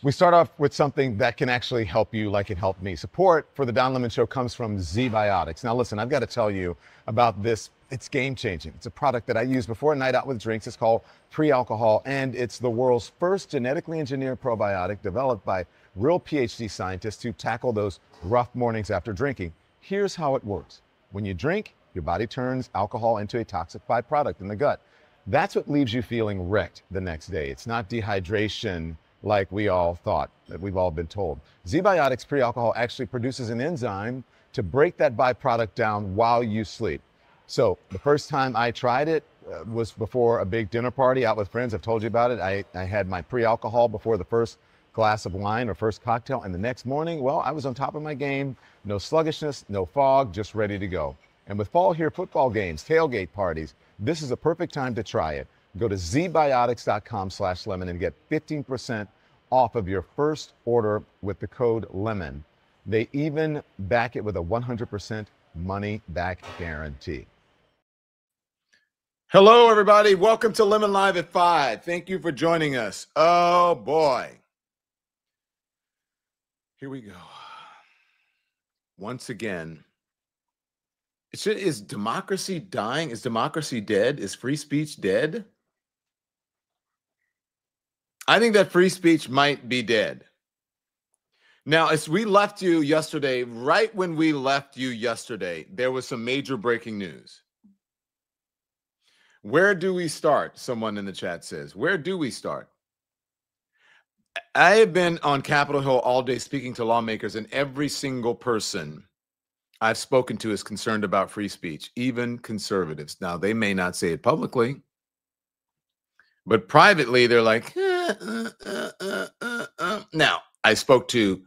We start off with something that can actually help you like it helped me. Support for the Don Lemon Show comes from ZBiotics. Now listen, I've got to tell you about this. It's game changing. It's a product that I use before a night out with drinks. It's called pre-alcohol, and it's the world's first genetically engineered probiotic developed by real PhD scientists to tackle those rough mornings after drinking. Here's how it works. When you drink, your body turns alcohol into a toxic byproduct in the gut. That's what leaves you feeling wrecked the next day. It's not dehydration like we all thought, that we've all been told. ZBiotics pre-alcohol actually produces an enzyme to break that byproduct down while you sleep. So the first time I tried it was before a big dinner party out with friends. I've told you about it. I had my pre-alcohol before the first glass of wine or first cocktail, and the next morning, well, I was on top of my game. No sluggishness, no fog, just ready to go. And with fall here, football games, tailgate parties, this is a perfect time to try it. Go to zbiotics.com/lemon and get 15% off of your first order with the code LEMON. They even back it with a 100% money back guarantee. Hello, everybody. Welcome to Lemon Live at 5. Thank you for joining us. Oh, boy. Here we go. Once again, is democracy dying? Is democracy dead? Is free speech dead? I think that free speech might be dead. Now, as we left you yesterday, right when we left you yesterday, there was some major breaking news. Where do we start? Someone in the chat says, where do we start? I have been on Capitol Hill all day speaking to lawmakers, and every single person I've spoken to is concerned about free speech, even conservatives. Now, they may not say it publicly, but privately, they're like, Now, I spoke to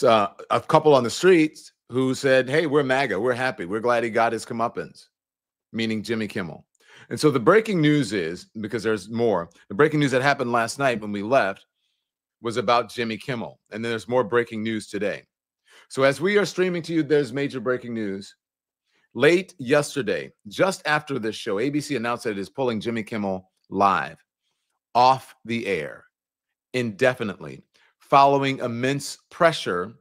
a couple on the streets who said, hey, we're MAGA. We're happy. We're glad he got his comeuppance, meaning Jimmy Kimmel. And so the breaking news is, because there's more, the breaking news that happened last night when we left was about Jimmy Kimmel. And then there's more breaking news today. So as we are streaming to you, there's major breaking news. Late yesterday, just after this show, ABC announced that it is pulling Jimmy Kimmel Live off the air indefinitely, following immense pressure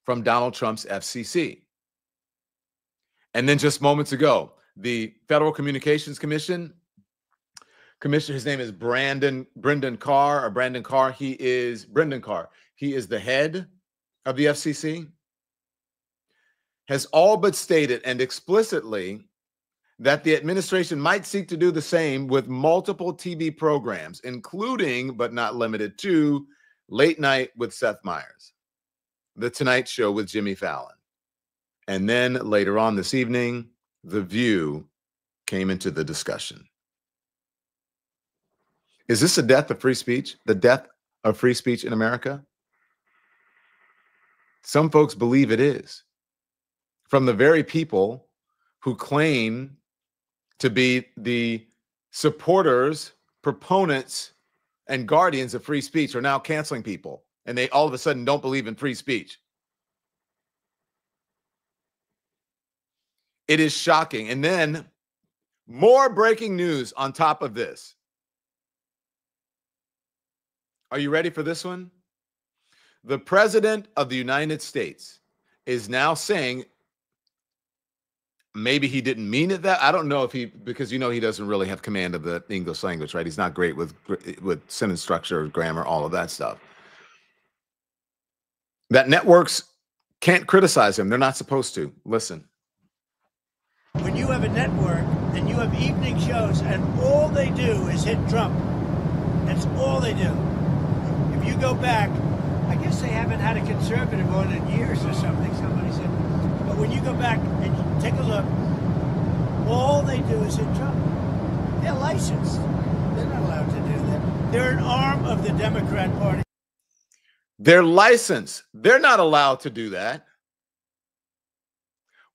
from Donald Trump's FCC. And then just moments ago, the Federal Communications Commission, his name is Brendan Carr. He is the head of the FCC, has all but stated and explicitly that the administration might seek to do the same with multiple TV programs, including, but not limited to, Late Night with Seth Meyers, The Tonight Show with Jimmy Fallon. And then later on this evening, The View came into the discussion. Is this a death of free speech? The death of free speech in America? Some folks believe it is. From the very people who claim to be the supporters, proponents, and guardians of free speech are now canceling people, and they all of a sudden don't believe in free speech. It is shocking. And then more breaking news on top of this. Are you ready for this one? The President of the United States is now saying, maybe he didn't mean it that. I don't know if because he doesn't really have command of the English language, right? He's not great with sentence structure, grammar, all of that stuff. That networks can't criticize him. They're not supposed to. Listen. When you have a network and you have evening shows and all they do is hit Trump, that's all they do. If you go back, I guess they haven't had a conservative on in years or something, somebody said. But when you go back and take a look, all they do is hit Trump. They're licensed. They're not allowed to do that. They're an arm of the Democrat Party. They're licensed. They're not allowed to do that.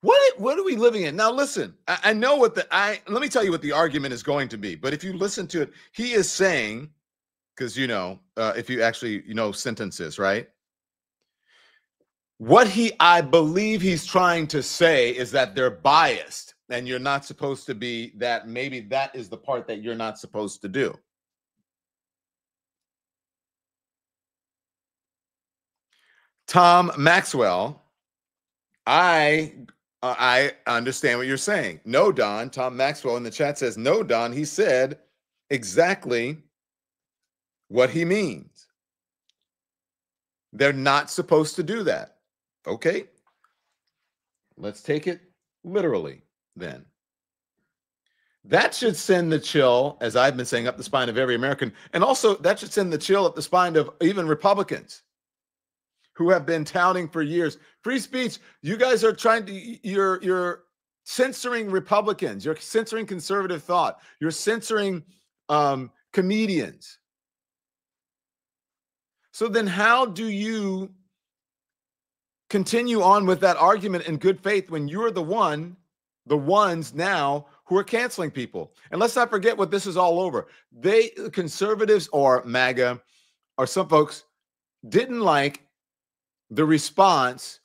What are we living in? Now, listen, I know let me tell you what the argument is going to be. But if you listen to it, he is saying, because, if you actually, sentences, right? What I believe he's trying to say is that they're biased and you're not supposed to be that. Maybe that is the part that you're not supposed to do. Tom Maxwell, I understand what you're saying. No, Don. Tom Maxwell in the chat says, no, Don. He said exactly what he means. They're not supposed to do that. Okay. Let's take it literally then. That should send the chill, as I've been saying, up the spine of every American. And also that should send the chill up the spine of even Republicans who have been touting for years. Free speech, you guys are trying to, you're censoring Republicans. You're censoring conservative thought. You're censoring comedians. So then how do you continue on with that argument in good faith when you're the ones now who are canceling people? And let's not forget what this is all over. Conservatives or MAGA or some folks didn't like the response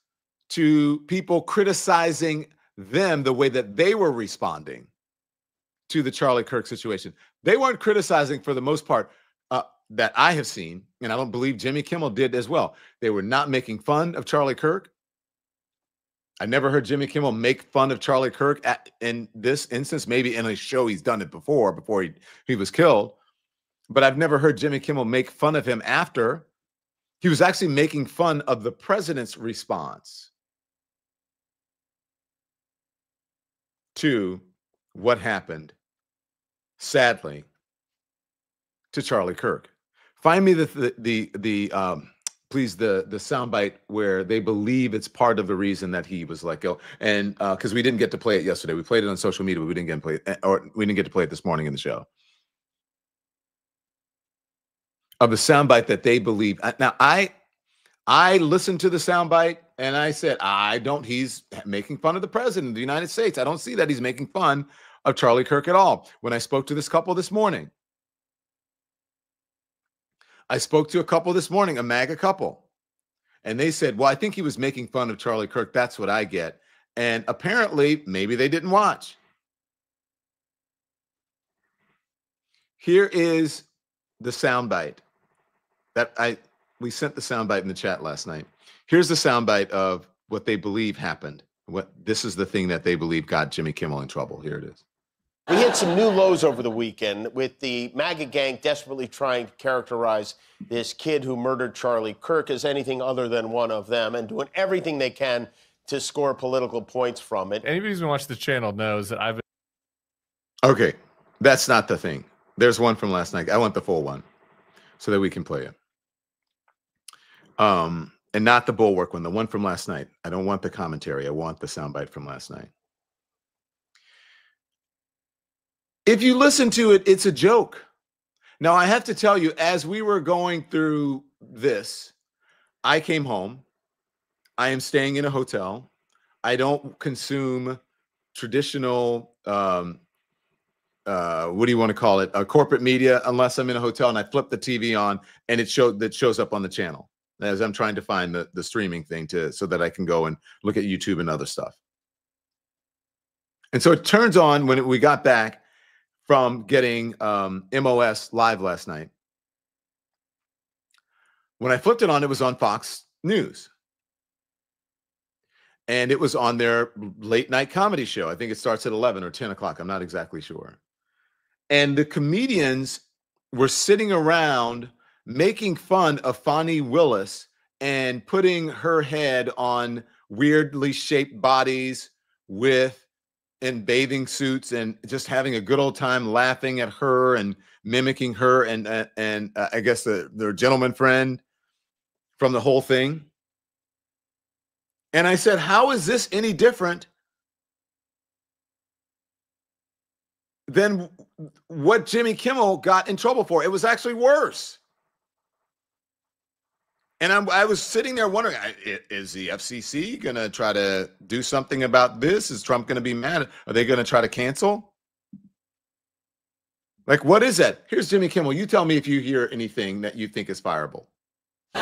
to people criticizing them the way that they were responding to the Charlie Kirk situation. They weren't criticizing, for the most part, that I have seen, and I don't believe Jimmy Kimmel did as well. They were not making fun of Charlie Kirk. I never heard Jimmy Kimmel make fun of Charlie Kirk in this instance. Maybe in a show he's done it before he was killed. But I've never heard Jimmy Kimmel make fun of him after. He was actually making fun of the president's response to what happened, sadly, to Charlie Kirk. Find me please the soundbite where they believe it's part of the reason that he was let go. And because we didn't get to play it yesterday, we played it on social media, but we didn't get to play it, or we didn't get to play it this morning in the show. Of the soundbite that they believe. Now I listened to the soundbite and I said, he's making fun of the president of the United States. I don't see that he's making fun of Charlie Kirk at all. When I spoke to this couple this morning, a MAGA couple, and they said, well, I think he was making fun of Charlie Kirk. That's what I get. And apparently, maybe they didn't watch. Here is the soundbite we sent the soundbite in the chat last night. Here's the soundbite of what they believe happened. This is the thing that they believe got Jimmy Kimmel in trouble. Here it is. We hit some new lows over the weekend with the MAGA gang desperately trying to characterize this kid who murdered Charlie Kirk as anything other than one of them and doing everything they can to score political points from it. Anybody who's been watching the channel knows that I've been... Okay, that's not the thing. There's one from last night. I want the full one so that we can play it. And not the Bulwark one, the one from last night. I don't want the commentary. I want the soundbite from last night. If you listen to it, it's a joke. Now, I have to tell you, as we were going through this, I came home. I am staying in a hotel. I don't consume traditional, what do you want to call it? Corporate media, unless I'm in a hotel and I flip the TV on and it shows up on the channel as I'm trying to find the streaming thing so that I can go and look at YouTube and other stuff. And so it turns on when we got back from getting MOS live last night. When I flipped it on, it was on Fox News. And it was on their late night comedy show. I think it starts at 11 or 10 o'clock. I'm not exactly sure. And the comedians were sitting around making fun of Fani Willis and putting her head on weirdly shaped bodies in bathing suits and just having a good old time laughing at her and mimicking her and I guess their gentleman friend from the whole thing. And I said, how is this any different than what Jimmy Kimmel got in trouble for? It was actually worse. And I was sitting there wondering, is the FCC going to try to do something about this? Is Trump going to be mad? Are they going to try to cancel? Like, what is that? Here's Jimmy Kimmel. You tell me if you hear anything that you think is fireable.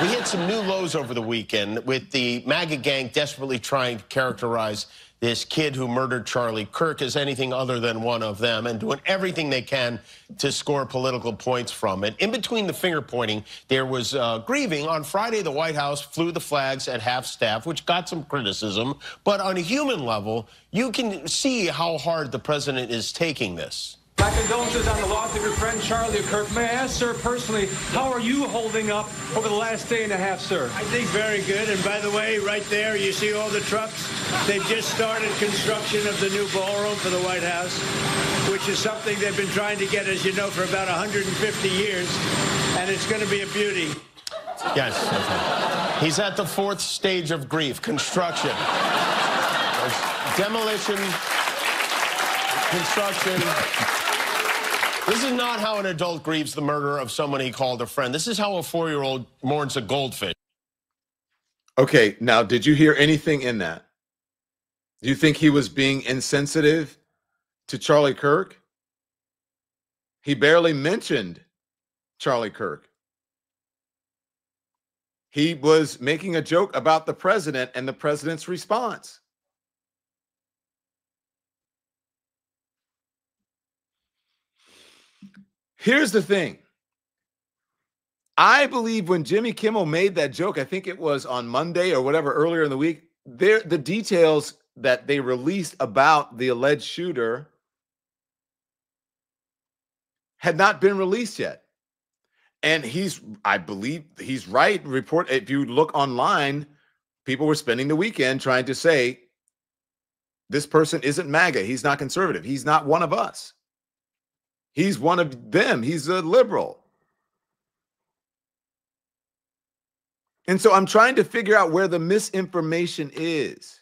We hit some new lows over the weekend with the MAGA gang desperately trying to characterize this kid who murdered Charlie Kirk as anything other than one of them and doing everything they can to score political points from it. In between the finger pointing, there was grieving. On Friday, the White House flew the flags at half-staff, which got some criticism. But on a human level, you can see how hard the president is taking this. My condolences on the loss of your friend Charlie Kirk. May I ask, sir, personally, how are you holding up over the last day and a half, sir? I think very good. And by the way, right there, you see all the trucks? They've just started construction of the new ballroom for the White House, which is something they've been trying to get, as you know, for about 150 years. And it's going to be a beauty. Yes. He's at the fourth stage of grief, construction. There's demolition, construction. This is not how an adult grieves the murder of someone he called a friend. This is how a 4-year-old mourns a goldfish. Okay, now, did you hear anything in that? Do you think he was being insensitive to Charlie Kirk? He barely mentioned Charlie Kirk. He was making a joke about the president and the president's response. Here's the thing. I believe when Jimmy Kimmel made that joke, I think it was on Monday or whatever earlier in the week, the details that they released about the alleged shooter had not been released yet. And I believe he's right. If you look online, people were spending the weekend trying to say, this person isn't MAGA. He's not conservative. He's not one of us. He's one of them. He's a liberal. And so I'm trying to figure out where the misinformation is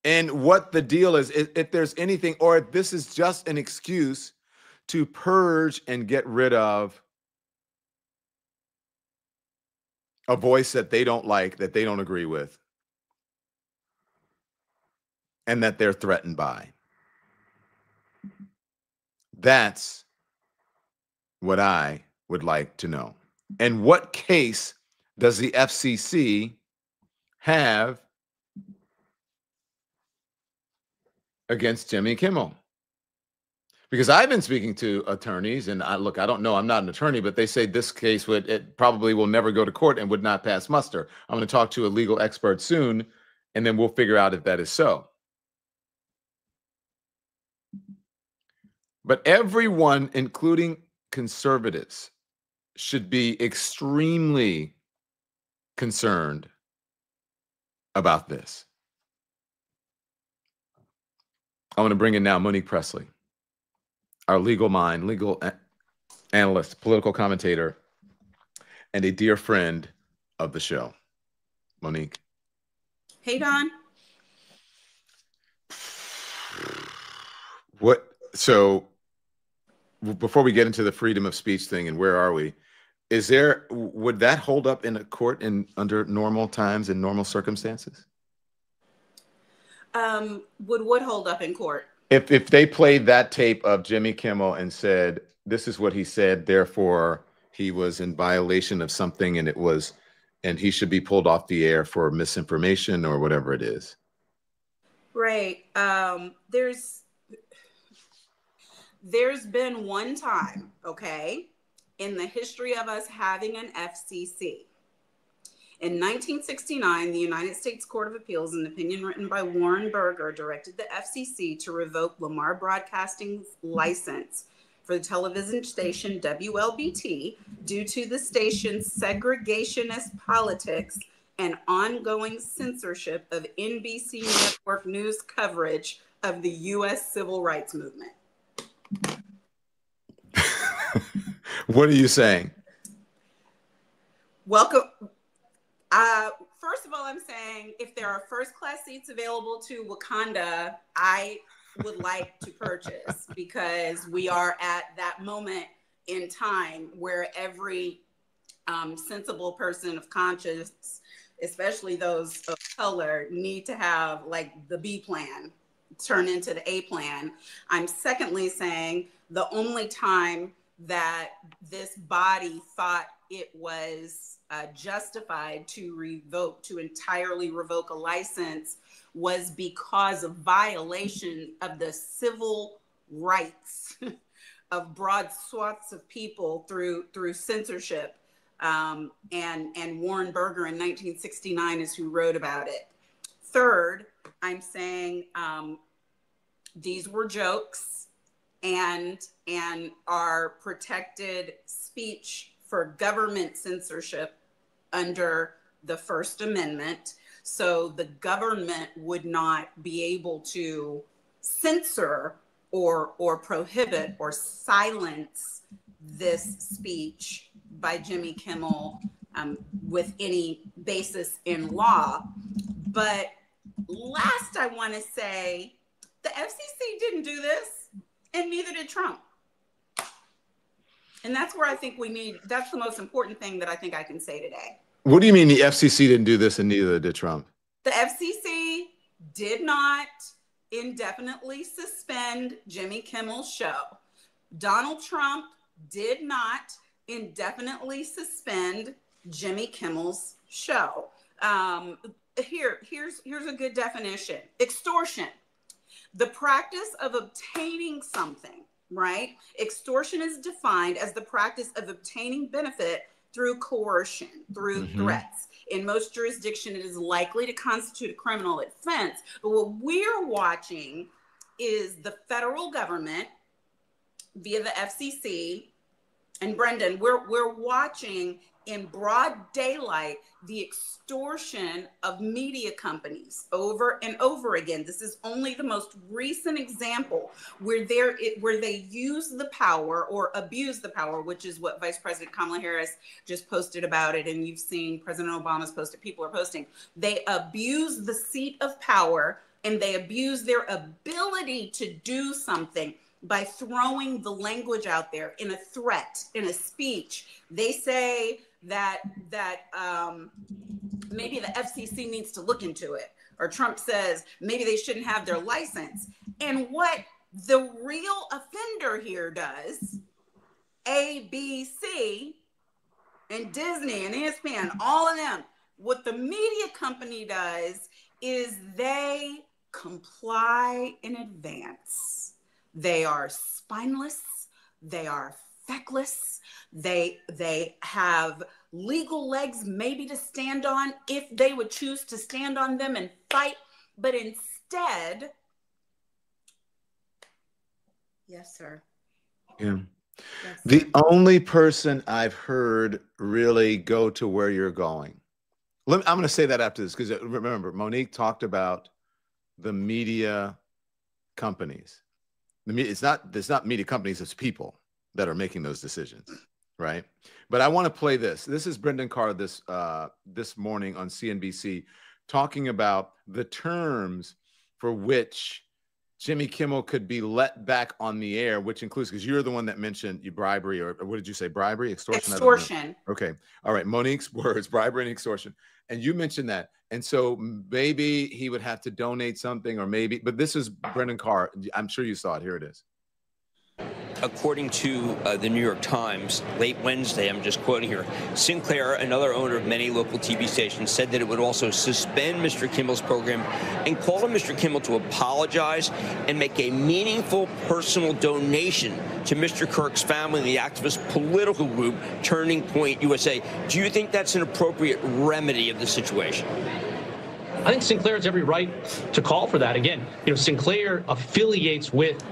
and what the deal is, if there's anything, or if this is just an excuse to purge and get rid of a voice that they don't like, that they don't agree with, and that they're threatened by. That's what I would like to know. And what case does the FCC have against Jimmy Kimmel? Because I've been speaking to attorneys, and I don't know, I'm not an attorney, but they say this case it probably will never go to court and would not pass muster. I'm going to talk to a legal expert soon, and then we'll figure out if that is so. But everyone, including conservatives, should be extremely concerned about this. I want to bring in now Monique Presley, our legal mind, legal analyst, political commentator, and a dear friend of the show. Monique. Hey, Don. So before we get into the freedom of speech thing and where are we, would that hold up in a court under normal times and normal circumstances? Would hold up in court? If they played that tape of Jimmy Kimmel and said, this is what he said, therefore he was in violation of something and he should be pulled off the air for misinformation or whatever it is. Right. There's been one time, okay, in the history of us having an FCC. In 1969, the United States Court of Appeals, an opinion written by Warren Burger, directed the FCC to revoke Lamar Broadcasting's license for the television station WLBT due to the station's segregationist politics and ongoing censorship of NBC network news coverage of the U.S. civil rights movement. What are you saying? Welcome. First of all, I'm saying if there are first-class seats available to Wakanda, I would like to purchase, because we are at that moment in time where every sensible person of conscience, especially those of color, need to have like the B plan turn into the A plan. I'm secondly saying the only time that this body thought it was justified to entirely revoke a license was because of violation of the civil rights of broad swaths of people through censorship. And Warren Berger in 1969 is who wrote about it. Third, I'm saying these were jokes and are protected speech for government censorship under the First Amendment. So the government would not be able to censor or prohibit or silence this speech by Jimmy Kimmel with any basis in law. But last, I want to say the FCC didn't do this, and neither did Trump. And that's where I think that's the most important thing that I think I can say today. What do you mean the FCC didn't do this and neither did Trump? The FCC did not indefinitely suspend Jimmy Kimmel's show. Donald Trump did not indefinitely suspend Jimmy Kimmel's show. Here's a good definition. Extortion, the practice of obtaining something, right? Extortion is defined as the practice of obtaining benefit through coercion, through threats. In most jurisdictions, it is likely to constitute a criminal offense. But what we're watching is the federal government via the FCC, and Brendan, we're watching in broad daylight the extortion of media companies over and over again. This is only the most recent example where they use the power or abuse the power, which is what Vice President Kamala Harris just posted about it, and you've seen President Obama's posted, people are posting. They abuse the seat of power and they abuse their ability to do something by throwing the language out there in a threat, in a speech. They say that maybe the FCC needs to look into it, or Trump says maybe they shouldn't have their license. And what the real offender here does, ABC and Disney and ESPN, all of them, what the media company does is they comply in advance. They are spineless, they are feckless, they have legal legs maybe to stand on if they would choose to stand on them and fight, but instead, yes, sir. Yeah. Yes, sir. The only person I've heard really go to where you're going. I'm going to say that after this, because remember, Monique talked about the media companies. It's not media companies, it's people that are making those decisions, right? But I want to play this. This is Brendan Carr this morning on CNBC talking about the terms for which Jimmy Kimmel could be let back on the air, which includes, because you're the one that mentioned bribery, or what did you say? Bribery, extortion? Extortion. Okay. All right. Monique's words, bribery and extortion. And you mentioned that. And so maybe he would have to donate something, or maybe, but this is Brendan Carr. I'm sure you saw it. Here it is. According to the New York Times, late Wednesday, I'm just quoting here, Sinclair, another owner of many local TV stations, said that it would also suspend Mr. Kimmel's program and called on Mr. Kimmel to apologize and make a meaningful personal donation to Mr. Kirk's family and the activist political group Turning Point USA. Do you think that's an appropriate remedy of the situation? I think Sinclair has every right to call for that. Again, Sinclair affiliates with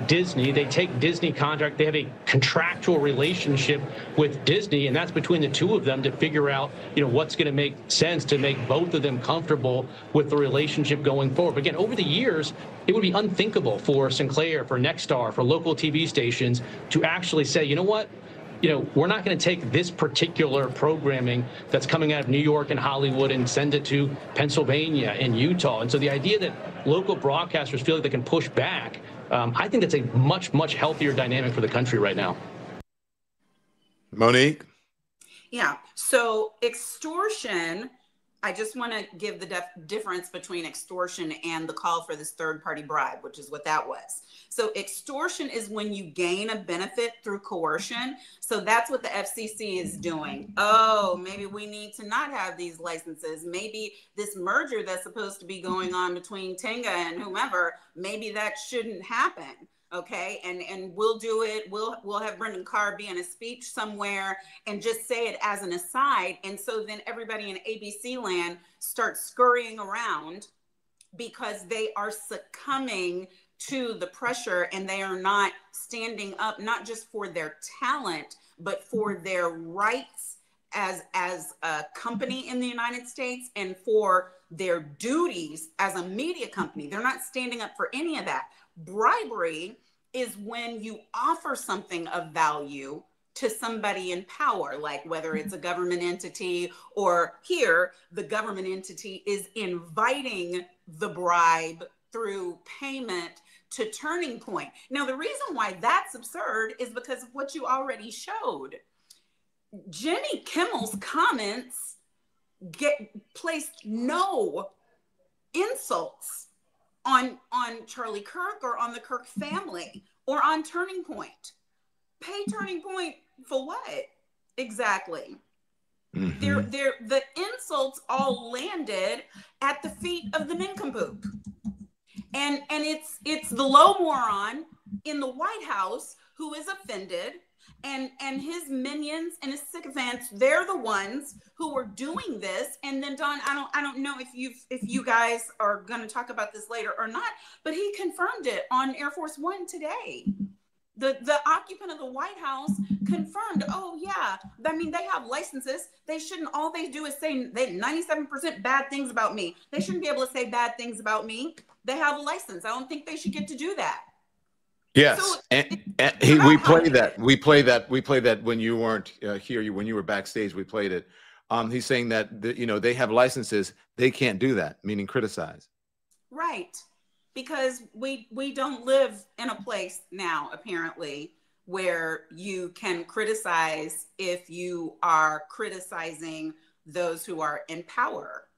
Disney. They take Disney contract. They have a contractual relationship with Disney, and that's between the two of them to figure out, what's going to make sense to make both of them comfortable with the relationship going forward. But again, over the years, it would be unthinkable for Sinclair, for Nexstar, for local TV stations to actually say, you know what? We're not going to take this particular programming that's coming out of New York and Hollywood and send it to Pennsylvania and Utah. And so the idea that local broadcasters feel like they can push back, I think that's a much, much healthier dynamic for the country right now. Monique? Yeah. So extortion I just want to give the difference between extortion and the call for this third-party bribe, which is what that was. So extortion is when you gain a benefit through coercion. So that's what the FCC is doing. Oh, maybe we need to not have these licenses. Maybe this merger that's supposed to be going on between Tenga and whomever, maybe that shouldn't happen. Okay, and we'll do it. We'll have Brendan Carr be in a speech somewhere and just say it as an aside. And so then everybody in ABC land starts scurrying around because they are succumbing to the pressure, and they are not standing up, not just for their talent, but for their rights as a company in the United States and for their duties as a media company. They're not standing up for any of that. Bribery is when you offer something of value to somebody in power, like whether it's a government entity or here, the government entity is inviting the bribe through payment to Turning Point. Now, the reason why that's absurd is because of what you already showed. Jimmy Kimmel's comments placed no insults on Charlie Kirk or on the Kirk family or on Turning Point. Pay Turning Point for what? Exactly. Mm-hmm. The insults all landed at the feet of the nincompoop. And it's the low moron in the White House who is offended, and his minions and his sycophants, they're the ones who are doing this. And then Don, I don't know if you guys are going to talk about this later or not, but he confirmed it on Air Force One today. The occupant of the White House confirmed, oh yeah, I mean, they have licenses. They shouldn't, all they do is say 97% bad things about me. They shouldn't be able to say bad things about me. They have a license. I don't think they should get to do that. Yes, So we play that. We play that when you weren't here. When you were backstage, we played it. He's saying that they have licenses. They can't do that, meaning criticize. Right, because we don't live in a place now, apparently, where you can criticize if you are criticizing those who are in power.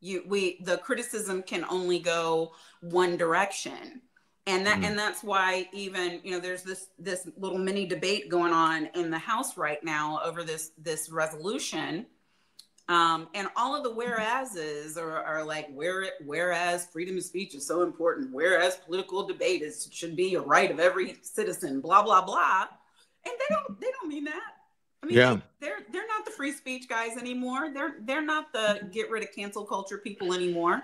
The criticism can only go one direction. And that's why even, there's this little mini debate going on in the House right now over this resolution. And all of the whereases are like, whereas freedom of speech is so important, whereas political debate should be a right of every citizen, blah, blah, blah. And they don't mean that. I mean, yeah. They're not the free speech guys anymore. They're not the get rid of cancel culture people anymore.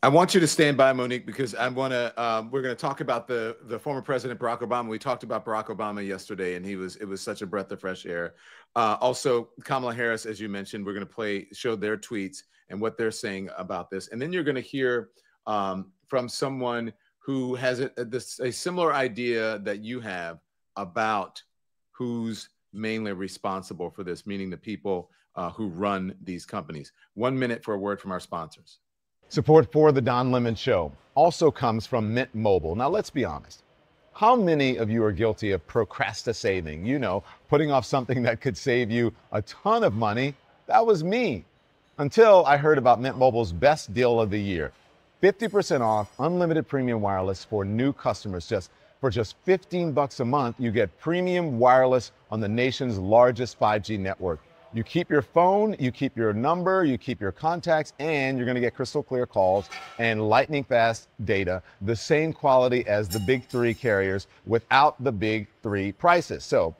I want you to stand by, Monique, because we're going to talk about the former president, Barack Obama. We talked about Barack Obama yesterday, and it was such a breath of fresh air. Also, Kamala Harris, as you mentioned, we're going to show their tweets and what they're saying about this. And then you're going to hear from someone who has a similar idea that you have about who's mainly responsible for this, meaning the people who run these companies. 1 minute for a word from our sponsors. Support for The Don Lemon Show also comes from Mint Mobile. Now, let's be honest. How many of you are guilty of procrastinating? Putting off something that could save you a ton of money? That was me. Until I heard about Mint Mobile's best deal of the year. 50% off unlimited premium wireless for new customers. For just $15 a month, you get premium wireless on the nation's largest 5G network. You keep your phone, you keep your number, you keep your contacts, and you're going to get crystal clear calls and lightning fast data, the same quality as the big three carriers without the big three prices. So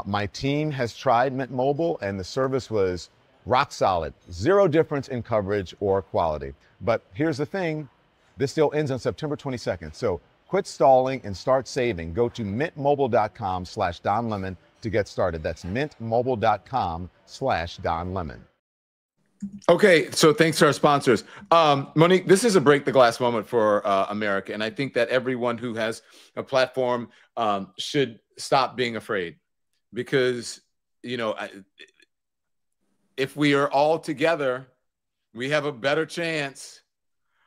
my team has tried Mint Mobile, and the service was rock solid. Zero difference in coverage or quality. But here's the thing. This deal ends on September 22nd. So quit stalling and start saving. Go to mintmobile.com/DonLemon to get started. That's mintmobile.com/DonLemon. Okay, so thanks to our sponsors. Monique, this is a break the glass moment for America. And I think that everyone who has a platform should stop being afraid, because, if we are all together, we have a better chance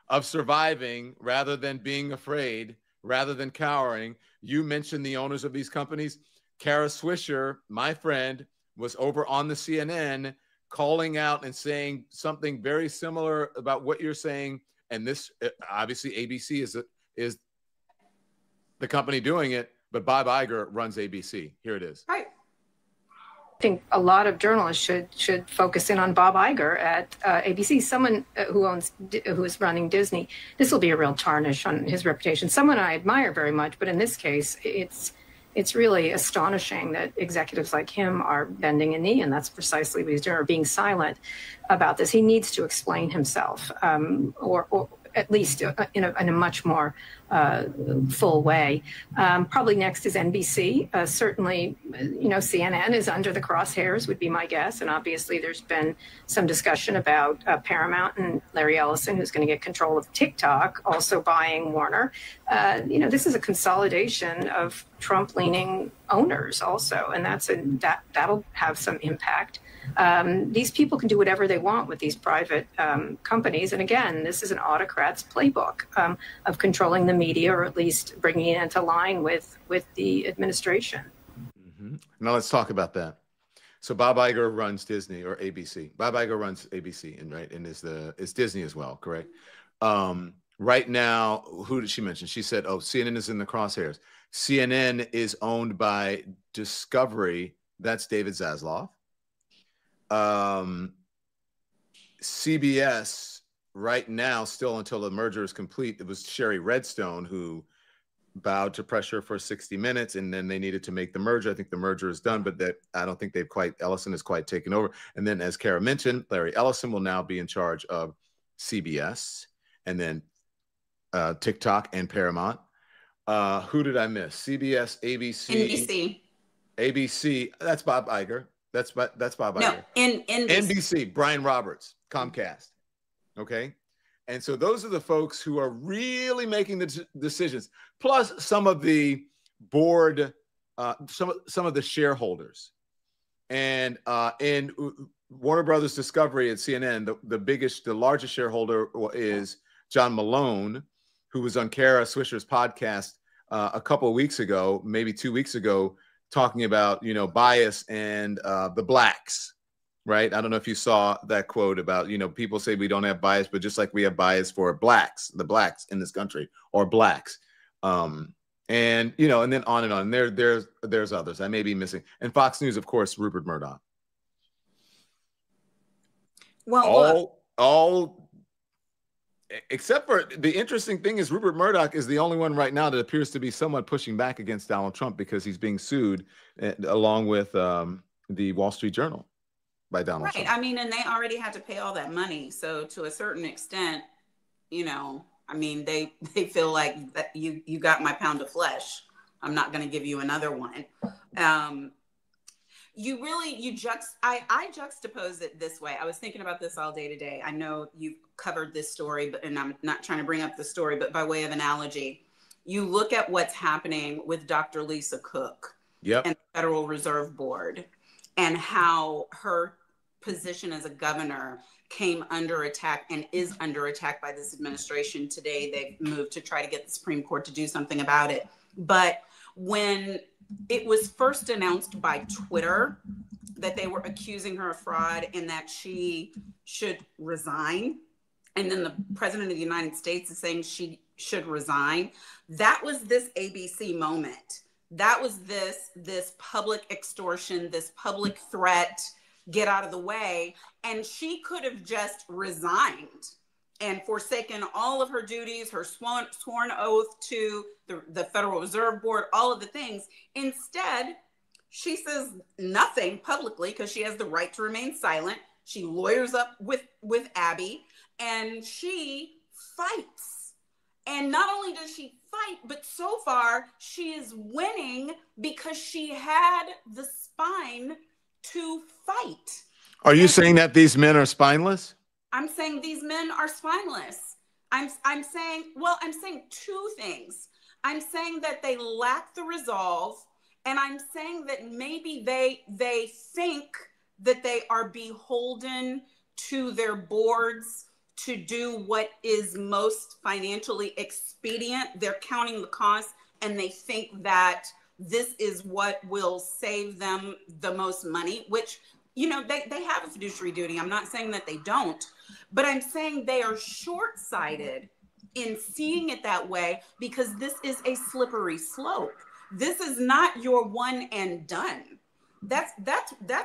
of surviving rather than being afraid, rather than cowering. You mentioned the owners of these companies. Kara Swisher, my friend, was over on the CNN calling out and saying something very similar about what you're saying. And this, obviously, ABC is the company doing it, but Bob Iger runs ABC. Here it is. Right. I think a lot of journalists should focus in on Bob Iger at ABC, someone who is running Disney. This will be a real tarnish on his reputation. Someone I admire very much, but in this case, it's really astonishing that executives like him are bending a knee, and that's precisely what he's doing, or being silent about this. He needs to explain himself, or at least in a much more full way. Probably next is NBC. Certainly, CNN is under the crosshairs, would be my guess. And obviously, there's been some discussion about Paramount and Larry Ellison, who's going to get control of TikTok, also buying Warner. This is a consolidation of Trump-leaning owners also, and that'll have some impact. These people can do whatever they want with these private companies. And again, this is an autocrat's playbook of controlling the media, or at least bringing it into line with the administration. Mm-hmm. Now let's talk about that. So Bob Iger runs Disney, or ABC. Bob Iger runs ABC, and is Disney as well, correct? Right now, who did she mention? She said, CNN is in the crosshairs. CNN is owned by Discovery. That's David Zaslav. CBS right now, still until the merger is complete, it was Sherry Redstone who bowed to pressure for 60 Minutes, and then they needed to make the merger. I think the merger is done, but I don't think Ellison has quite taken over. And then, as Kara mentioned, Larry Ellison will now be in charge of CBS, and then TikTok and Paramount. Who did I miss? CBS, ABC, ABC. That's Bob Iger. That's Bob Iger. No, NBC, Brian Roberts, Comcast. Okay. And so those are the folks who are really making the decisions, plus some of the board, some of the shareholders. And in Warner Brothers Discovery at CNN, the largest shareholder is John Malone, who was on Kara Swisher's podcast a couple of weeks ago, maybe 2 weeks ago, talking about, bias and the blacks, right? I don't know if you saw that quote about, people say we don't have bias, but just like we have bias for blacks, the blacks in this country, or blacks. And then on and on. There's others I may be missing. And Fox News, of course, Rupert Murdoch. Well, all except for the interesting thing is Rupert Murdoch is the only one right now that appears to be somewhat pushing back against Donald Trump, because he's being sued along with the Wall Street Journal by Donald Trump. I mean, and they already had to pay all that money. So to a certain extent, they feel like that you got my pound of flesh. I'm not going to give you another one. I juxtapose it this way. I was thinking about this all day today. I know you've covered this story, and I'm not trying to bring up the story, but by way of analogy, you look at what's happening with Dr. Lisa Cook and the Federal Reserve Board, and how her position as a governor came under attack and is under attack by this administration today. They've moved to try to get the Supreme Court to do something about it. But when it was first announced by Twitter that they were accusing her of fraud and that she should resign, and then the president of the United States is saying she should resign, that was this ABC moment. That was this public extortion, this public threat, get out of the way. And she could have just resigned and forsaken all of her duties, her sworn oath to the Federal Reserve Board, all of the things. Instead, she says nothing publicly because she has the right to remain silent. She lawyers up with Abby, and she fights. And not only does she fight, but so far she is winning because she had the spine to fight. Are you saying that these men are spineless? I'm saying these men are spineless. I'm saying two things. I'm saying that they lack the resolve, and I'm saying that maybe they think that they are beholden to their boards to do what is most financially expedient. They're counting the cost, and they think that this is what will save them the most money, which you know, they have a fiduciary duty. I'm not saying that they don't, but I'm saying they are short-sighted in seeing it that way, because this is a slippery slope. This is not your one and done. That's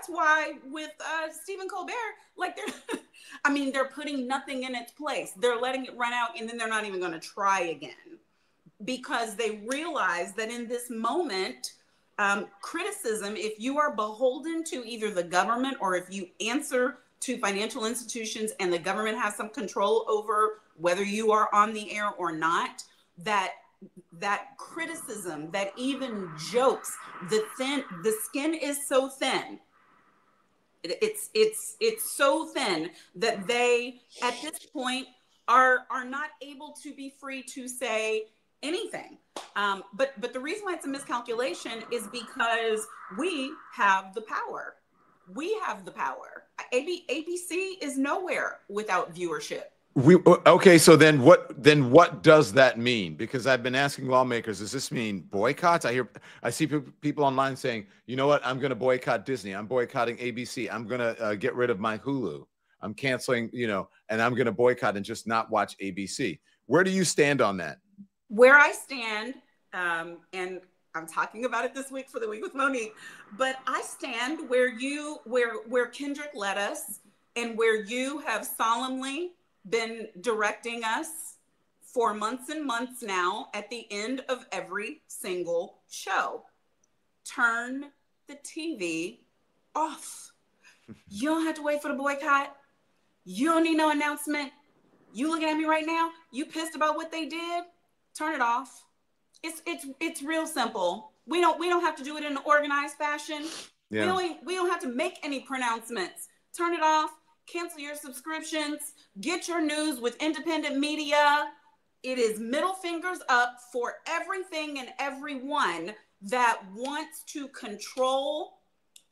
why with Stephen Colbert, like they're putting nothing in its place. They're letting it run out, and then they're not even going to try again, because they realize that in this moment, criticism, if you are beholden to either the government or if you answer to financial institutions and the government has some control over whether you are on the air or not, that criticism, that even jokes, the skin is so thin. It's so thin that they at this point are not able to be free to say anything. But the reason why it's a miscalculation is because we have the power. We have the power. ABC is nowhere without viewership. Okay, so then what does that mean? Because I've been asking lawmakers, does this mean boycotts? I see people online saying, you know what, I'm going to boycott Disney. I'm boycotting ABC. I'm going to get rid of my Hulu. I'm canceling, and I'm going to boycott and just not watch ABC. Where do you stand on that? Where I stand, and I'm talking about it this week for the Week with Monique, but I stand where Kendrick led us, and where you have solemnly been directing us for months and months now at the end of every single show. Turn the TV off. You don't have to wait for the boycott. You don't need no announcement. You looking at me right now? You pissed about what they did? Turn it off. It's real simple. We don't have to do it in an organized fashion. Yeah. We don't have to make any pronouncements. Turn it off. Cancel your subscriptions. Get your news with independent media. It is middle fingers up for everything and everyone that wants to control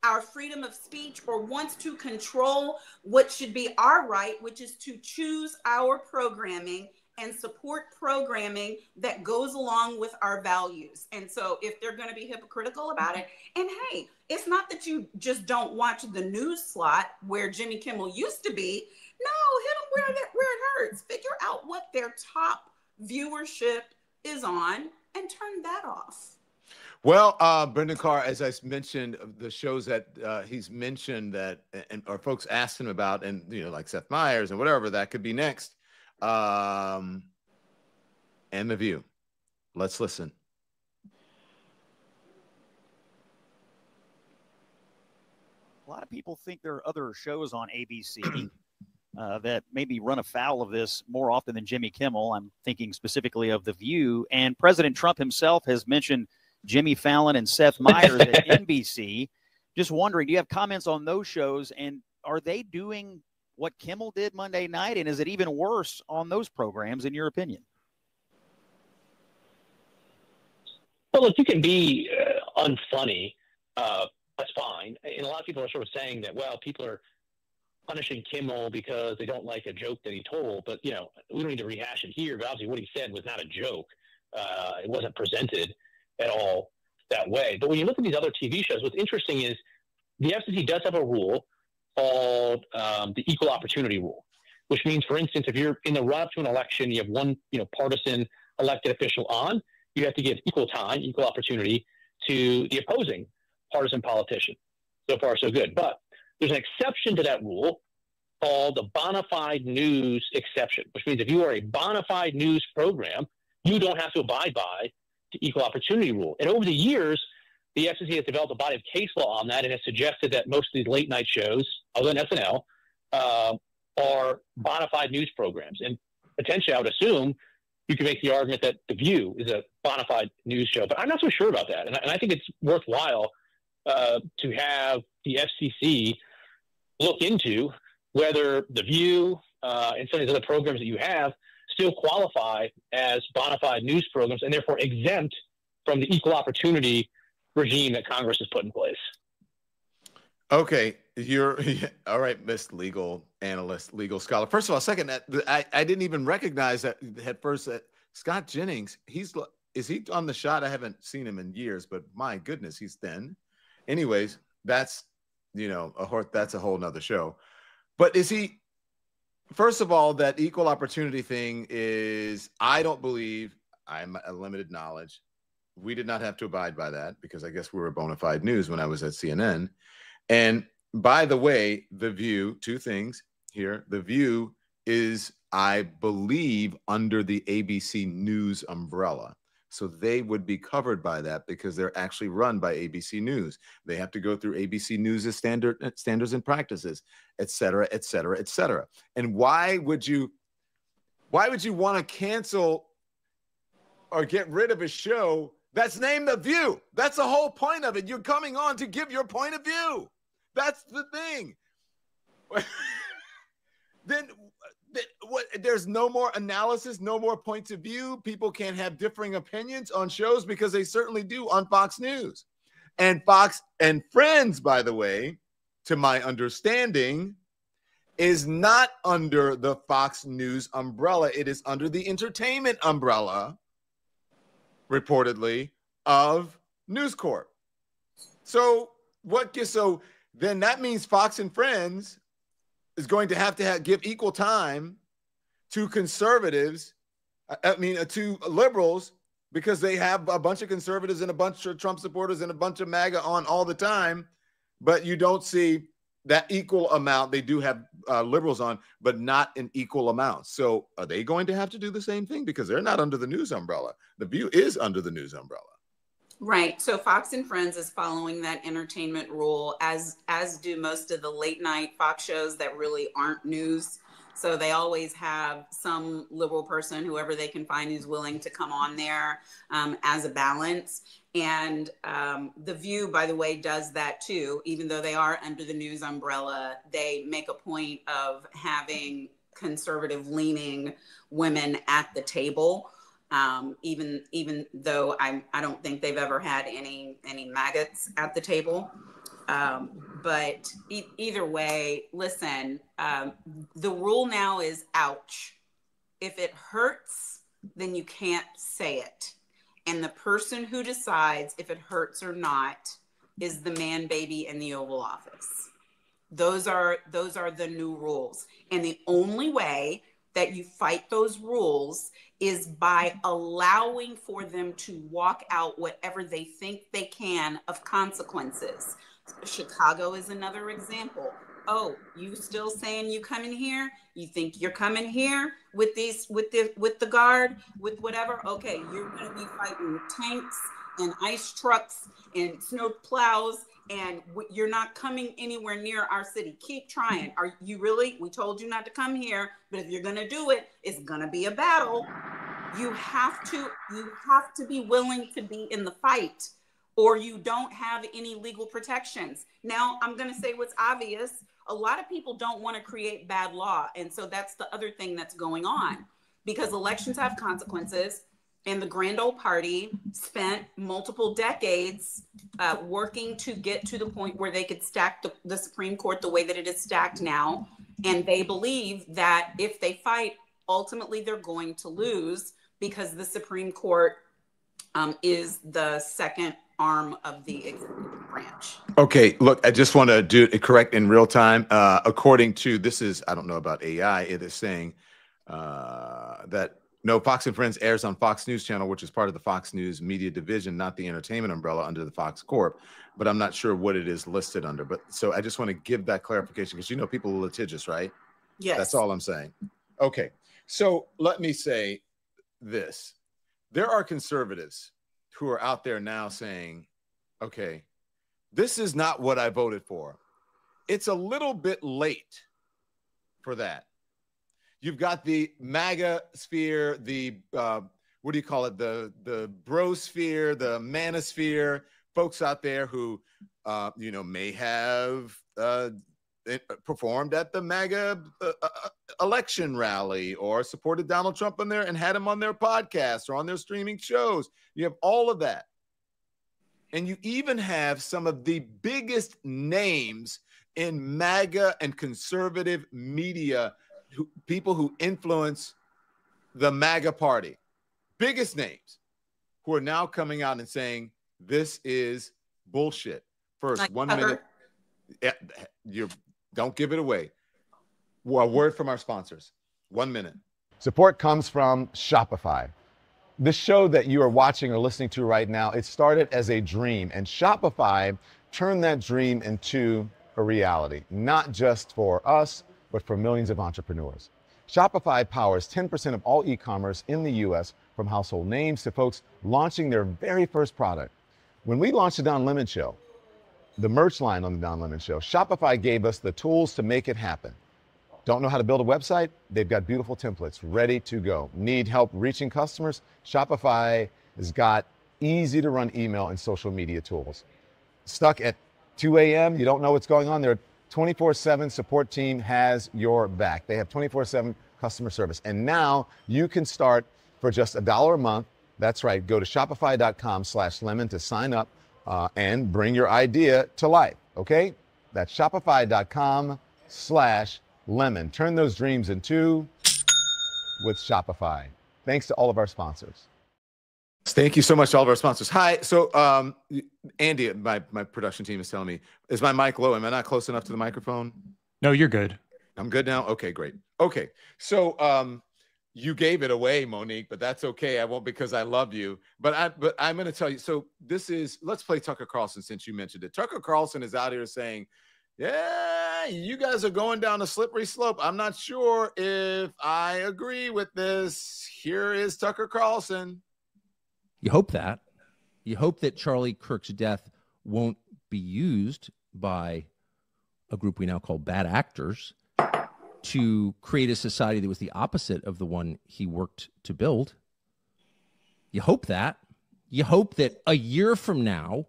our freedom of speech or wants to control what should be our right, which is to choose our programming and support programming that goes along with our values. And so if they're going to be hypocritical about it, and hey, it's not that you just don't watch the news slot where Jimmy Kimmel used to be. No, hit them where it hurts. Figure out what their top viewership is on and turn that off. Well, Brendan Carr, as I mentioned, the shows that he's mentioned that, or folks asked him about, and like Seth Meyers and whatever that could be next, and The View. Let's listen. A lot of people think there are other shows on ABC that maybe run afoul of this more often than Jimmy Kimmel. I'm thinking specifically of The View, and President Trump himself has mentioned Jimmy Fallon and Seth Meyers at NBC. Just wondering, do you have comments on those shows, and are they doing what Kimmel did Monday night, and is it even worse on those programs, in your opinion? Well, if you can be unfunny, that's fine. And a lot of people are sort of saying that, well, people are punishing Kimmel because they don't like a joke that he told. But, we don't need to rehash it here. But obviously what he said was not a joke. It wasn't presented at all that way. But when you look at these other TV shows, what's interesting is the FCC does have a rule called the equal opportunity rule, which means, for instance, if you're in the run-up to an election, you have one, partisan elected official on, you have to give equal time, equal opportunity to the opposing partisan politician. So far, so good. But there's an exception to that rule called the bona fide news exception, which means if you are a bona fide news program, you don't have to abide by the equal opportunity rule. And over the years, the FCC has developed a body of case law on that and has suggested that most of these late night shows, other than SNL, are bona fide news programs. And potentially, I would assume you can make the argument that The View is a bona fide news show. But I'm not so sure about that. And I think it's worthwhile to have the FCC look into whether The View and some of these other programs that you have still qualify as bona fide news programs and therefore exempt from the equal opportunity regime that Congress has put in place. Okay, you're all right, Miss Legal Analyst, legal scholar. First of all, second, I didn't even recognize that at first that Scott Jennings, is he on the shot? I haven't seen him in years, but my goodness, he's thin. Anyways, that's you know, that's a whole nother show. But is he, first of all, that equal opportunity thing is, I don't believe, I'm a limited knowledge. We did not have to abide by that because I guess we were bona fide news when I was at CNN. And by the way, The View, two things here. The View is, I believe, under the ABC News umbrella. So they would be covered by that because they're actually run by ABC News. They have to go through ABC News' standards and practices, et cetera, et cetera, et cetera. And why would you want to cancel or get rid of a show that's named The View? That's the whole point of it. You're coming on to give your point of view. That's the thing. Then what? There's no more analysis, no more points of view. People can't have differing opinions on shows because they certainly do on Fox News. And Fox and Friends, by the way, to my understanding, is not under the Fox News umbrella. It is under the entertainment umbrella, reportedly, of News Corp. So then that means Fox and Friends is going to have give equal time to conservatives, to liberals, because they have a bunch of conservatives and a bunch of Trump supporters and a bunch of MAGA on all the time, but you don't see that equal amount. They do have liberals on, but not in equal amounts. So are they going to have to do the same thing? Because they're not under the news umbrella. The View is under the news umbrella. Right. So Fox and Friends is following that entertainment rule, as do most of the late night Fox shows that really aren't news. So they always have some liberal person, whoever they can find, who's willing to come on there as a balance. And The View, by the way, does that too. Even though they are under the news umbrella, they make a point of having conservative leaning women at the table. Even though I don't think they've ever had any maggots at the table. But either way, listen, the rule now is ouch. If it hurts, then you can't say it. And the person who decides if it hurts or not is the man baby in the Oval Office. Those are the new rules. And the only way that you fight those rules is by allowing for them to walk out whatever they think they can of consequences. Chicago is another example. Oh, you still saying you come in here? You think you're coming here with the guard, with whatever? Okay, you're going to be fighting tanks and ice trucks and snow plows, and you're not coming anywhere near our city. Keep trying. Are you really? We told you not to come here, but if you're going to do it, it's going to be a battle. You have to be willing to be in the fight, or you don't have any legal protections. Now, I'm going to say what's obvious. A lot of people don't want to create bad law. And so that's the other thing that's going on, because elections have consequences. And the grand old party spent multiple decades working to get to the point where they could stack the Supreme Court the way that it is stacked now. And they believe that if they fight, ultimately they're going to lose, because the Supreme Court is the second arm of the executive branch. Okay, look, I just want to do it correct in real time. According to, this is, I don't know about AI, it is saying that no, Fox and Friends airs on Fox News Channel, which is part of the Fox News media division, not the entertainment umbrella under the Fox Corp. But I'm not sure what it is listed under. But so I just want to give that clarification, because people are litigious, right? Yes. That's all I'm saying. Okay, so let me say this. There are conservatives who are out there now saying, okay, this is not what I voted for. It's a little bit late for that. You've got the MAGA sphere, the what do you call it? The brosphere, the manosphere, folks out there who may have performed at the MAGA election rally, or supported Donald Trump on there and had him on their podcast or on their streaming shows. You have all of that. And you even have some of the biggest names in MAGA and conservative media, people who influence the MAGA party, biggest names, who are now coming out and saying, this is bullshit. First, like 1 minute. You don't give it away. Well, a word from our sponsors. 1 minute. Support comes from Shopify. This show that you are watching or listening to right now, it started as a dream, and Shopify turned that dream into a reality, not just for us, but for millions of entrepreneurs. Shopify powers 10% of all e-commerce in the US, from household names to folks launching their very first product. When we launched the Don Lemon Show, the merch line on the Don Lemon Show, Shopify gave us the tools to make it happen. Don't know how to build a website? They've got beautiful templates ready to go. Need help reaching customers? Shopify has got easy to run email and social media tools. Stuck at 2 a.m., you don't know what's going on? Their 24/7 support team has your back. They have 24/7 customer service. And now you can start for just $1 a month. That's right. Go to shopify.com/lemon to sign up and bring your idea to life. Okay? That's shopify.com/lemon. Turn those dreams into with Shopify. Thanks to all of our sponsors. Thank you so much to all of our sponsors. Hi. So Andy, my production team is telling me, is my mic low? Am I not close enough to the microphone? No, you're good. I'm good now? Okay, great. Okay. So you gave it away, Monique, but that's okay. I won't, because I love you. But I'm going to tell you. So this is, let's play Tucker Carlson since you mentioned it. Tucker Carlson is out here saying, yeah, you guys are going down a slippery slope. I'm not sure if I agree with this. Here is Tucker Carlson. You hope that. You hope that Charlie Kirk's death won't be used by a group we now call bad actors to create a society that was the opposite of the one he worked to build. You hope that. You hope that a year from now,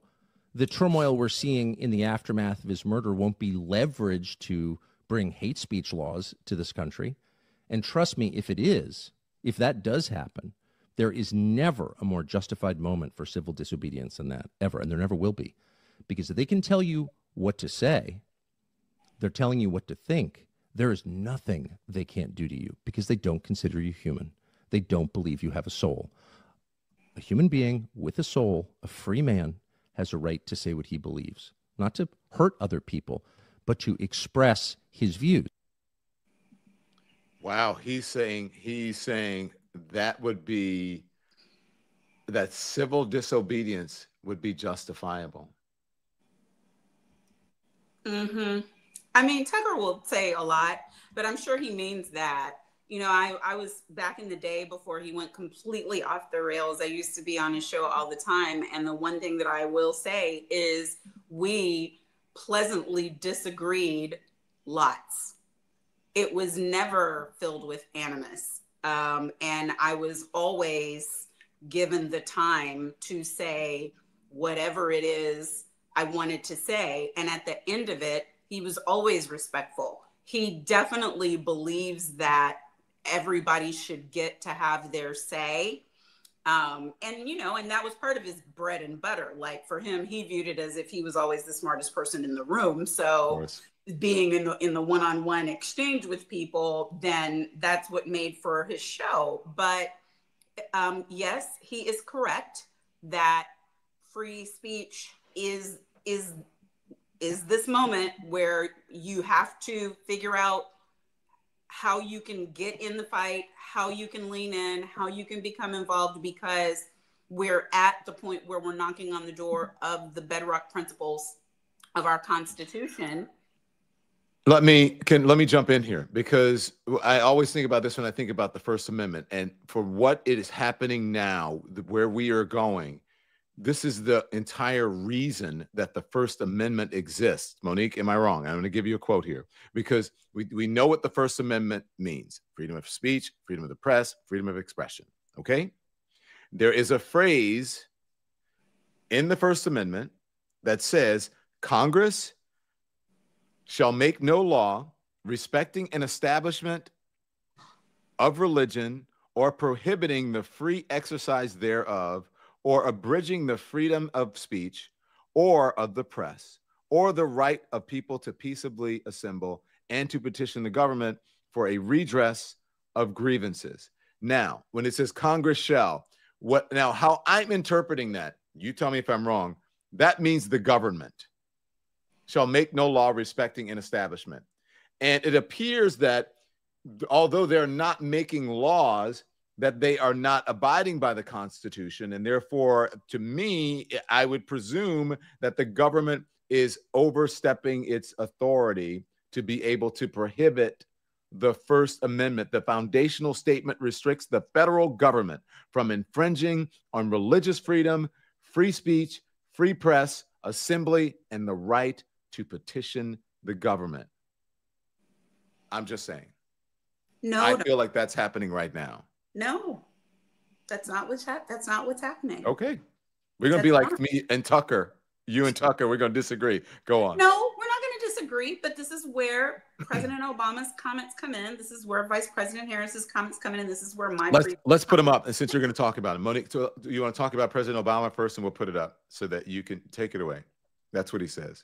the turmoil we're seeing in the aftermath of his murder won't be leveraged to bring hate speech laws to this country. And trust me, if it is, if that does happen, there is never a more justified moment for civil disobedience than that, ever, and there never will be. Because if they can tell you what to say, they're telling you what to think, there is nothing they can't do to you because they don't consider you human. They don't believe you have a soul. A human being with a soul, a free man, has a right to say what he believes, not to hurt other people, but to express his views. Wow, he's saying that civil disobedience would be justifiable. Mm-hmm. I mean, Tucker will say a lot, but I'm sure he means that. You know, I was back in the day before he went completely off the rails. I used to be on his show all the time. And the one thing that I will say is we pleasantly disagreed lots. It was never filled with animus. And I was always given the time to say whatever it is I wanted to say. And at the end of it, he was always respectful. He definitely believes that everybody should get to have their say. And, you know, and that was part of his bread and butter. Like for him, he viewed it as if he was always the smartest person in the room. So being in the one-on-one exchange with people, then that's what made for his show. But yes, he is correct that free speech is this moment where you have to figure out how you can get in the fight, how you can lean in, how you can become involved, because we're at the point where we're knocking on the door of the bedrock principles of our Constitution. Let me jump in here, because I always think about this when I think about the First Amendment, and for what it is happening now, where we are going, this is the entire reason that the First Amendment exists. Monique, am I wrong? I'm going to give you a quote here, because we know what the First Amendment means: freedom of speech, freedom of the press, freedom of expression. Okay? There is a phrase in the First Amendment that says, Congress shall make no law respecting an establishment of religion or prohibiting the free exercise thereof, or abridging the freedom of speech or of the press, or the right of people to peaceably assemble and to petition the government for a redress of grievances. Now, when it says Congress shall, how I'm interpreting that, you tell me if I'm wrong, that means the government shall make no law respecting an establishment. And it appears that although they're not making laws, that they are not abiding by the Constitution. And therefore, to me, I would presume that the government is overstepping its authority to be able to prohibit the First Amendment. The foundational statement restricts the federal government from infringing on religious freedom, free speech, free press, assembly, and the right to petition the government. I'm just saying. No, I feel like that's happening right now. No, that's not what's happening. Okay. We're going to be like me and Tucker. You and Tucker, we're going to disagree. Go on. No, we're not going to disagree, but this is where President Obama's comments come in. This is where Vice President Harris's comments come in, and this is where my let's put them up. And since you're going to talk about it, Monique, so you want to talk about President Obama first, and we'll put it up so that you can take it away. That's what he says.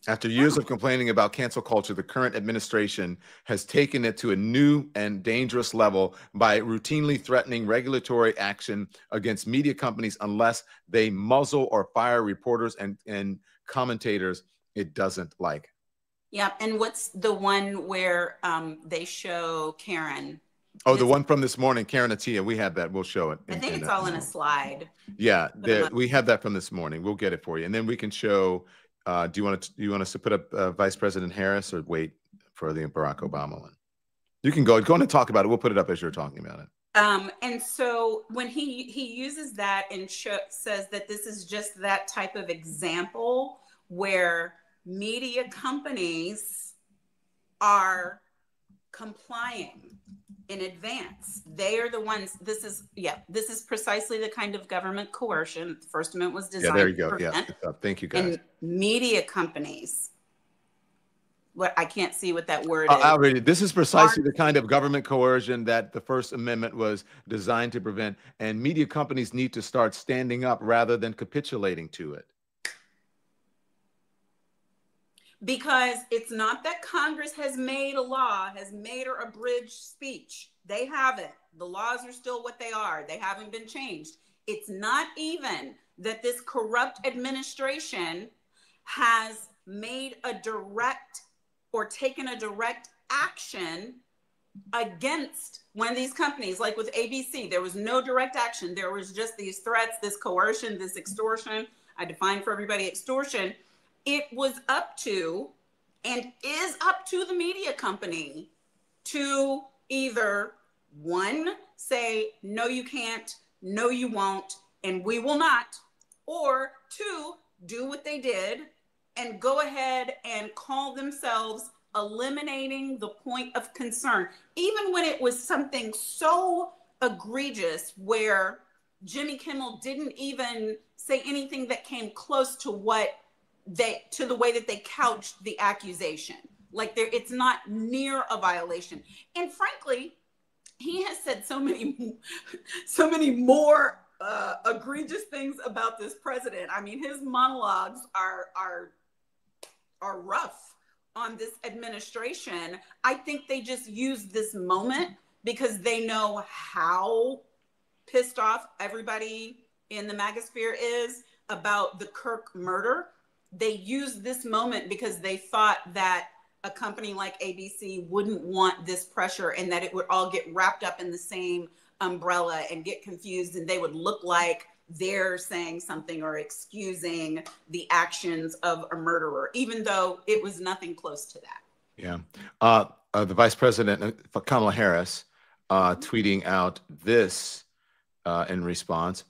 After years of complaining about cancel culture, the current administration has taken it to a new and dangerous level by routinely threatening regulatory action against media companies unless they muzzle or fire reporters and commentators it doesn't like. Yeah, and what's the one where they show Karen? Oh, the one from this morning, Karen Atiyeh. We have that. We'll show it. I think it's all in a slide. Yeah, we have that from this morning. We'll get it for you, and then we can show. Do you want us to put up Vice President Harris or wait for the Barack Obama one? You can go on and talk about it. We'll put it up as you're talking about it. And so when he uses that and says that this is just that type of example where media companies are complying in advance. They are the ones. This is precisely the kind of government coercion. The First Amendment was designed. Yeah, there you go. To prevent. Yeah, thank you, guys. And media companies. What I can't see what that word is. I'll read it. This is precisely the kind of government coercion that the First Amendment was designed to prevent, and media companies need to start standing up rather than capitulating to it. Because it's not that Congress has made a law, has made or abridged speech. They haven't. The laws are still what they are. They haven't been changed. It's not even that this corrupt administration has made a direct or taken a direct action against one of these companies. Like with ABC, there was no direct action. There was just these threats, this coercion, this extortion. I define for everybody extortion. It was up to and is up to the media company to either, one, say, no, you can't, no, you won't, and we will not, or two, do what they did and go ahead and call themselves eliminating the point of concern, even when it was something so egregious where Jimmy Kimmel didn't even say anything that came close to the way that they couched the accusation. Like it's not near a violation. And frankly, he has said so many more egregious things about this president. I mean, his monologues are rough on this administration. I think they just use this moment because they know how pissed off everybody in the magosphere is about the Kirk murder. They used this moment because they thought that a company like ABC wouldn't want this pressure and that it would all get wrapped up in the same umbrella and get confused, and they would look like they're saying something or excusing the actions of a murderer, even though it was nothing close to that. Yeah. The Vice President, Kamala Harris, tweeting out this in response.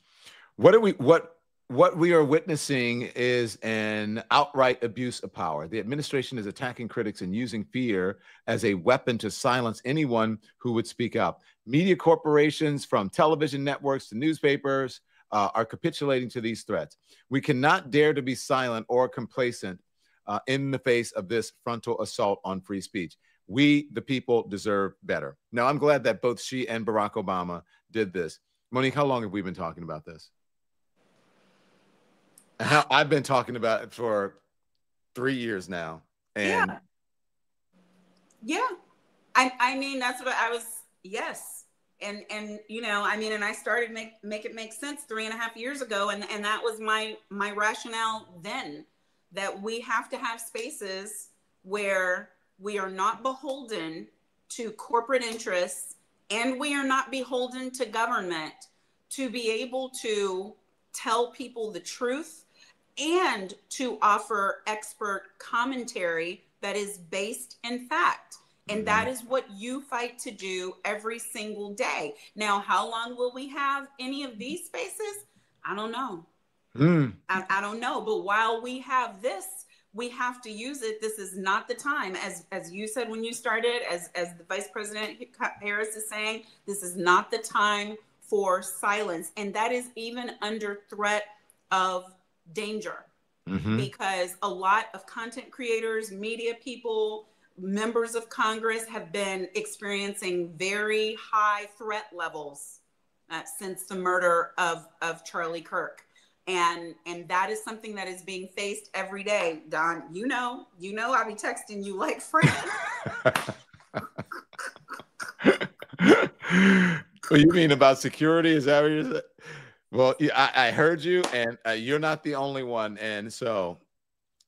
What we are witnessing is an outright abuse of power. The administration is attacking critics and using fear as a weapon to silence anyone who would speak up. Media corporations, from television networks to newspapers, are capitulating to these threats. We cannot dare to be silent or complacent in the face of this frontal assault on free speech. We, the people, deserve better. Now, I'm glad that both she and Barack Obama did this. Monique, how long have we been talking about this? I've been talking about it for 3 years now. And yeah. I mean, that's what I was. Yes. And you know, I mean, and I started make it make sense 3.5 years ago. And that was my rationale then. that we have to have spaces where we are not beholden to corporate interests and we are not beholden to government to be able to tell people the truth and to offer expert commentary that is based in fact. And that is what you fight to do every single day. Now, how long will we have any of these spaces? I don't know. I don't know. But while we have this, we have to use it. This is not the time. As you said when you started, as the Vice President Harris is saying, this is not the time for silence. And that is even under threat of danger. Because a lot of content creators, media people, members of Congress have been experiencing very high threat levels since the murder of Charlie Kirk. And that is something that is being faced every day. Don, you know, I be texting you like friends. What you mean about security? Is that what you're saying? Well, I heard you, and you're not the only one, and so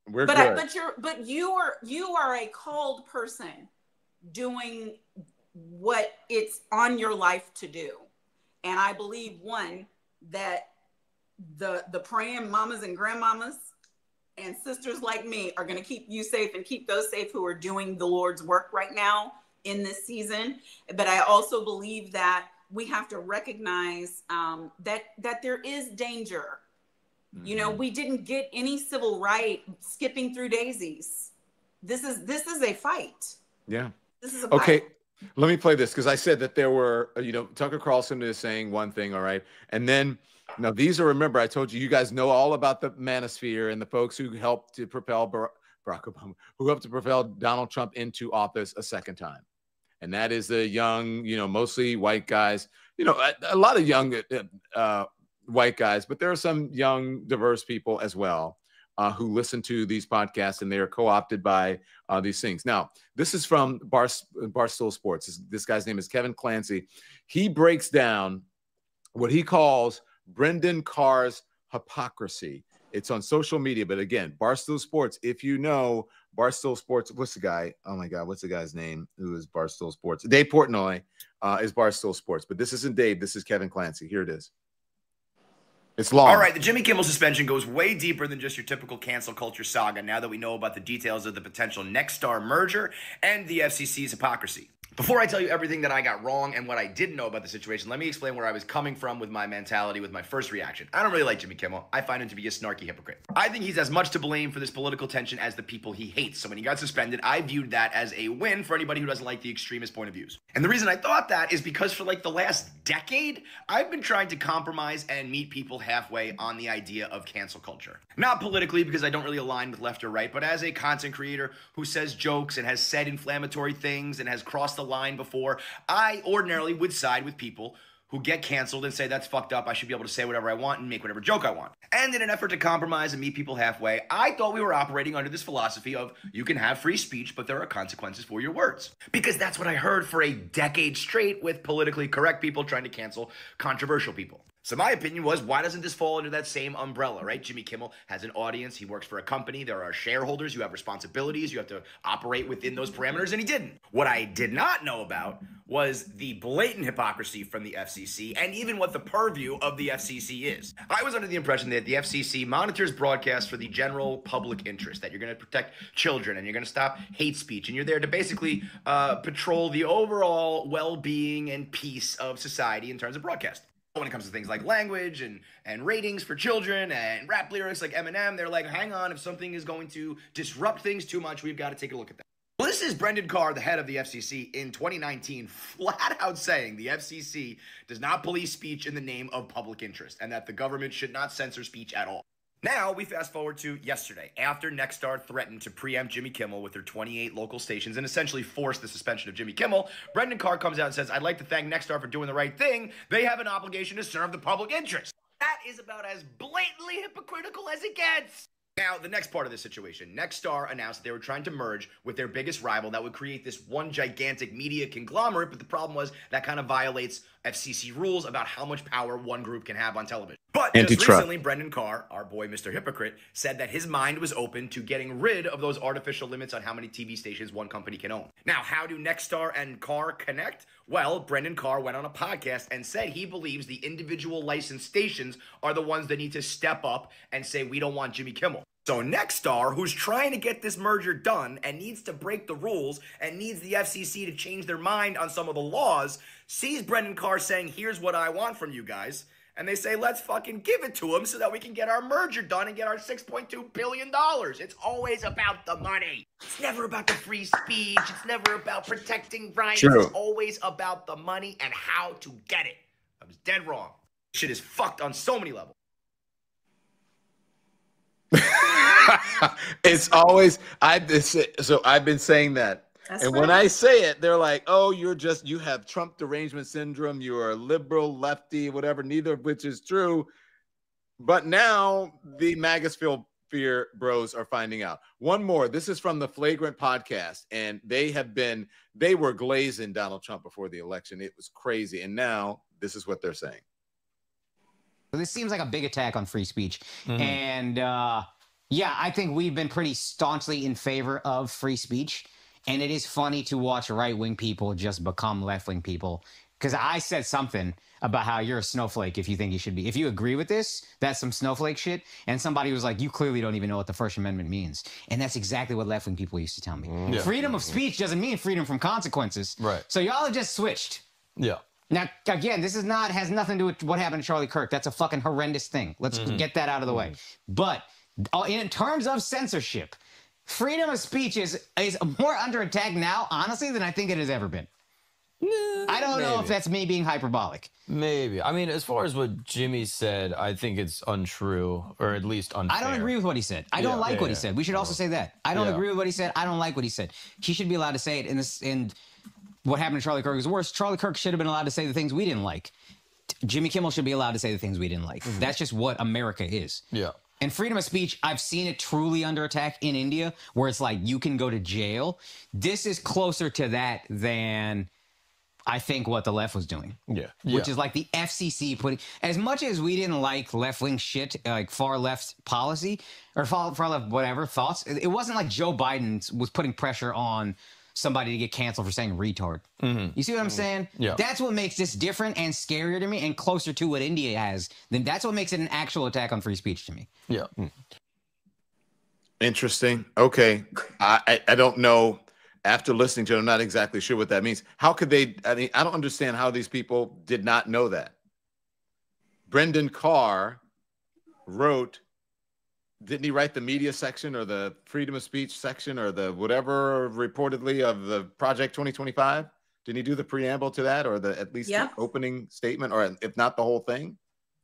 we're good. But you are a called person doing what it's on your life to do, and I believe that the praying mamas and grandmamas and sisters like me are going to keep you safe and keep those safe who are doing the Lord's work right now in this season. But I also believe that we have to recognize that there is danger. You know, we didn't get any civil right skipping through daisies. This is a fight. Yeah. This is a okay. fight. Let me play this because I said that there were, Tucker Carlson is saying one thing, all right, and then now these are, remember, I told you guys know all about the manosphere and the folks who helped to propel Barack Obama, who helped to propel Donald Trump into office a second time. And that is the young, mostly white guys, a lot of young white guys, but there are some young, diverse people as well who listen to these podcasts, and they are co-opted by these things. Now, this is from Barstool Sports. This guy's name is Kevin Clancy. He breaks down what he calls Brendan Carr's hypocrisy. It's on social media, but again, Barstool Sports. If you know Barstool Sports, what's the guy? Oh my God, what's the guy's name? Who is Barstool Sports? Dave Portnoy is Barstool Sports, but this isn't Dave. This is Kevin Clancy. Here it is. It's long. All right, the Jimmy Kimmel suspension goes way deeper than just your typical cancel culture saga now that we know about the details of the potential Nexstar merger and the FCC's hypocrisy. Before I tell you everything that I got wrong and what I didn't know about the situation, let me explain where I was coming from with my mentality with my first reaction. I don't really like Jimmy Kimmel. I find him to be a snarky hypocrite. I think he's as much to blame for this political tension as the people he hates. So when he got suspended, I viewed that as a win for anybody who doesn't like the extremist point of views. And the reason I thought that is because for like the last decade, I've been trying to compromise and meet people halfway on the idea of cancel culture. Not politically, because I don't really align with left or right, but as a content creator who says jokes and has said inflammatory things and has crossed the line before, I ordinarily would side with people who get canceled and say that's fucked up. I should be able to say whatever I want and make whatever joke I want. And in an effort to compromise and meet people halfway, I thought we were operating under this philosophy of you can have free speech, but there are consequences for your words. Because that's what I heard for a decade straight with politically correct people trying to cancel controversial people. So my opinion was, why doesn't this fall under that same umbrella, right? Jimmy Kimmel has an audience. He works for a company. There are shareholders. You have responsibilities. You have to operate within those parameters, and he didn't. What I did not know about was the blatant hypocrisy from the FCC and even what the purview of the FCC is. I was under the impression that the FCC monitors broadcasts for the general public interest, that you're going to protect children and you're going to stop hate speech, and you're there to basically patrol the overall well-being and peace of society in terms of broadcast. When it comes to things like language and ratings for children and rap lyrics like Eminem, they're like, hang on, if something is going to disrupt things too much, we've got to take a look at that. Well, this is Brendan Carr, the head of the FCC, in 2019, flat out saying the FCC does not police speech in the name of public interest and that the government should not censor speech at all. Now, we fast forward to yesterday, after Nexstar threatened to preempt Jimmy Kimmel with their 28 local stations and essentially force the suspension of Jimmy Kimmel. Brendan Carr comes out and says, I'd like to thank Nexstar for doing the right thing. They have an obligation to serve the public interest. That is about as blatantly hypocritical as it gets. Now, the next part of this situation, Nexstar announced they were trying to merge with their biggest rival that would create this one gigantic media conglomerate, but the problem was that kind of violates FCC rules about how much power one group can have on television. But just recently, Brendan Carr, our boy Mr. Hypocrite, said that his mind was open to getting rid of those artificial limits on how many TV stations one company can own. Now, how do Nexstar and Carr connect? Well, Brendan Carr went on a podcast and said he believes the individual licensed stations are the ones that need to step up and say, we don't want Jimmy Kimmel. So Nexstar, who's trying to get this merger done and needs to break the rules and needs the FCC to change their mind on some of the laws, sees Brendan Carr saying, here's what I want from you guys. And they say, let's fucking give it to him so that we can get our merger done and get our $6.2 billion. It's always about the money. It's never about the free speech. It's never about protecting rights. True. It's always about the money and how to get it. I was dead wrong. Shit is fucked on so many levels. It's always, I've been saying that. That's and right. when I say it, they're like, oh, you have Trump derangement syndrome. You are a liberal, lefty, whatever, neither of which is true. But now the Magasphere bros are finding out. One more. This is from the Flagrant podcast. And they were glazing Donald Trump before the election. It was crazy. And now this is what they're saying. This seems like a big attack on free speech. And yeah, I think we've been pretty staunchly in favor of free speech. And it is funny to watch right-wing people just become left-wing people. Because I said something about how you're a snowflake if you think you should be. If you agree with this, that's some snowflake shit. And somebody was like, you clearly don't even know what the First Amendment means. And that's exactly what left-wing people used to tell me. Freedom of speech doesn't mean freedom from consequences. Right. So y'all have just switched. Yeah. Now, again, this has nothing to do with what happened to Charlie Kirk. That's a fucking horrendous thing. Let's get that out of the way. But in terms of censorship, freedom of speech is more under attack now, honestly, than I think it has ever been. I don't know if that's me being hyperbolic. Maybe. I mean, as far as what Jimmy said, I think it's untrue, or at least unfair. I don't agree with what he said. I don't like what he said. We should also say that. I don't agree with what he said. I don't like what he said. He should be allowed to say it. And what happened to Charlie Kirk is worse. Charlie Kirk should have been allowed to say the things we didn't like. Jimmy Kimmel should be allowed to say the things we didn't like. That's just what America is. Yeah. And freedom of speech, I've seen it truly under attack in India, where it's like you can go to jail. This is closer to that than I think what the left was doing. Which is like the FCC putting, as much as we didn't like left-wing shit, like far left policy or far left whatever thoughts, it wasn't like Joe Biden was putting pressure on somebody to get canceled for saying retard. You see what I'm saying? Yeah. That's what makes this different and scarier to me and closer to what India has. Then that's what makes it an actual attack on free speech to me. Yeah. Interesting. Okay. I don't know. After listening to it, I'm not exactly sure what that means. How could they? I mean, I don't understand how these people did not know that. Brendan Carr wrote, didn't he write the media section or the freedom of speech section or the whatever reportedly of the Project 2025? Didn't he do the preamble to that or at least the opening statement, or if not the whole thing?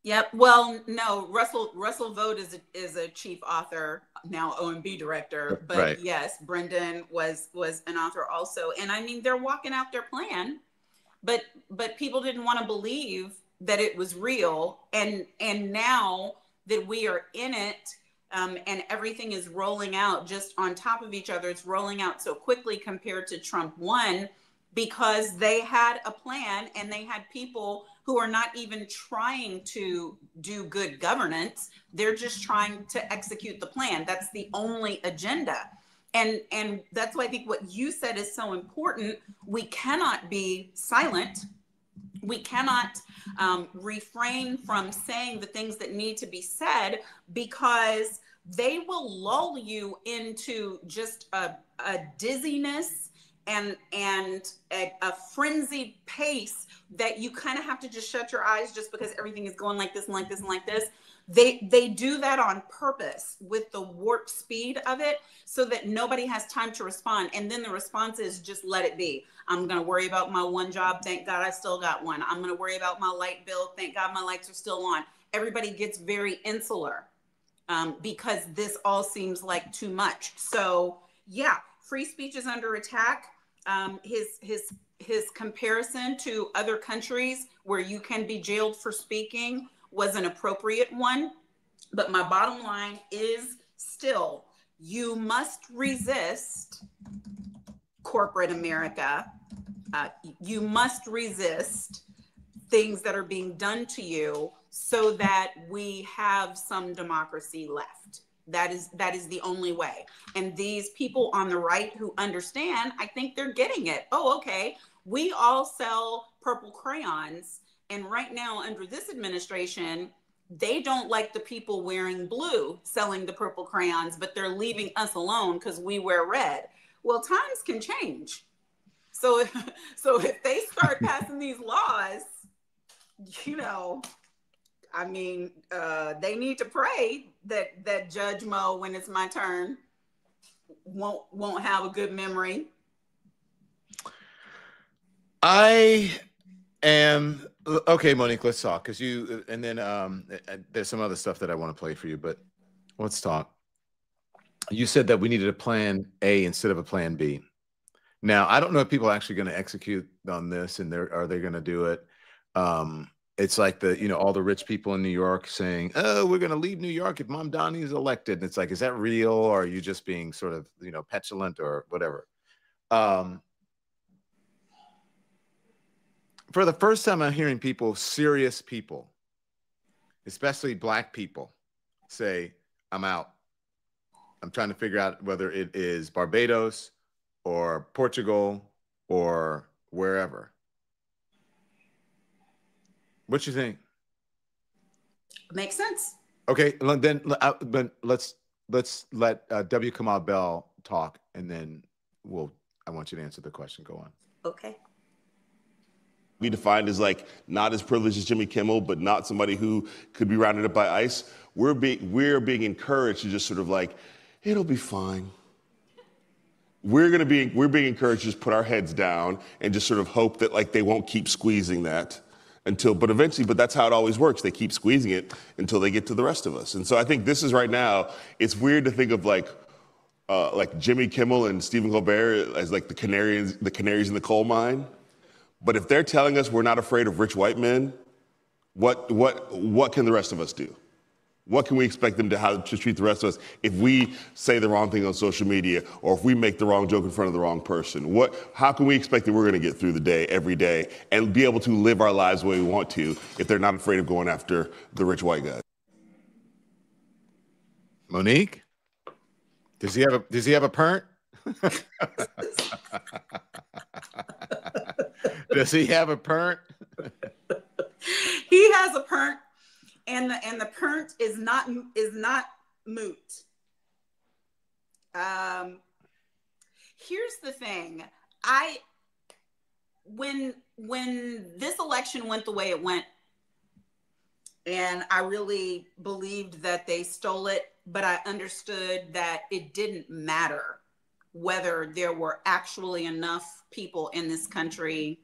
Yep. Well, no, Russell Vode is a chief author, now OMB director, but yes, Brendan was an author also. And I mean, they're walking out their plan, but people didn't want to believe that it was real. And now that we are in it, and everything is rolling out just on top of each other, it's rolling out so quickly compared to Trump 1, because they had a plan and they had people who are not even trying to do good governance. They're just trying to execute the plan. That's the only agenda. And that's why I think what you said is so important. We cannot be silent. We cannot refrain from saying the things that need to be said, because they will lull you into just a dizziness and a frenzied pace that you kind of have to just shut your eyes just because everything is going like this and like this and like this. They do that on purpose with the warp speed of it so that nobody has time to respond. And then the response is just let it be. I'm going to worry about my one job. Thank God I still got one. I'm going to worry about my light bill. Thank God my lights are still on. Everybody gets very insular because this all seems like too much. So yeah, free speech is under attack. His comparison to other countries where you can be jailed for speaking was an appropriate one. But my bottom line is Still, you must resist corporate America. You must resist things that are being done to you so that we have some democracy left. That is the only way. And these people on the right who understand, I think they're getting it. Oh, okay. We all sell purple crayons. And right now, under this administration, they don't like the people wearing blue selling the purple crayons, but they're leaving us alone because we wear red. Well, times can change. So if they start passing these laws, you know, I mean, they need to pray that Judge Mo, when it's my turn, won't have a good memory. I am okay, Monique. Let's talk, because you and then there's some other stuff that I want to play for you, but let's talk. You said that we needed a plan A instead of a plan B. Now, I don't know if people are actually going to execute on this, and are they going to do it? It's like all the rich people in New York saying, "Oh, we're going to leave New York if Mamdani is elected." And it's like, is that real, or are you just being sort of petulant or whatever? For the first time, I'm hearing serious people, especially Black people, say, "I'm out. I'm trying to figure out whether it is Barbados or Portugal or wherever." What you think? Makes sense. Okay, then but let's let W. Kamau Bell talk, and then I want you to answer the question. Go on. Okay. Be defined as like not as privileged as Jimmy Kimmel, but not somebody who could be rounded up by ICE. We're being encouraged to just sort of like, it'll be fine. We're being encouraged to just put our heads down and just sort of hope that like they won't keep squeezing that but that's how it always works. They keep squeezing it until they get to the rest of us. And so I think this is right now, it's weird to think of like Jimmy Kimmel and Stephen Colbert as like the canaries in the coal mine. But if they're telling us we're not afraid of rich white men, what can the rest of us do? What can we expect them to treat the rest of us if we say the wrong thing on social media, or if we make the wrong joke in front of the wrong person? How can we expect that we're going to get through the day every day and be able to live our lives the way we want to if they're not afraid of going after the rich white guys? Monique, does he have a parent? Does he have a parent? He has a parent, and the parent is not moot. Here's the thing. When this election went the way it went, and I really believed that they stole it, but I understood that it didn't matter whether there were actually enough people in this country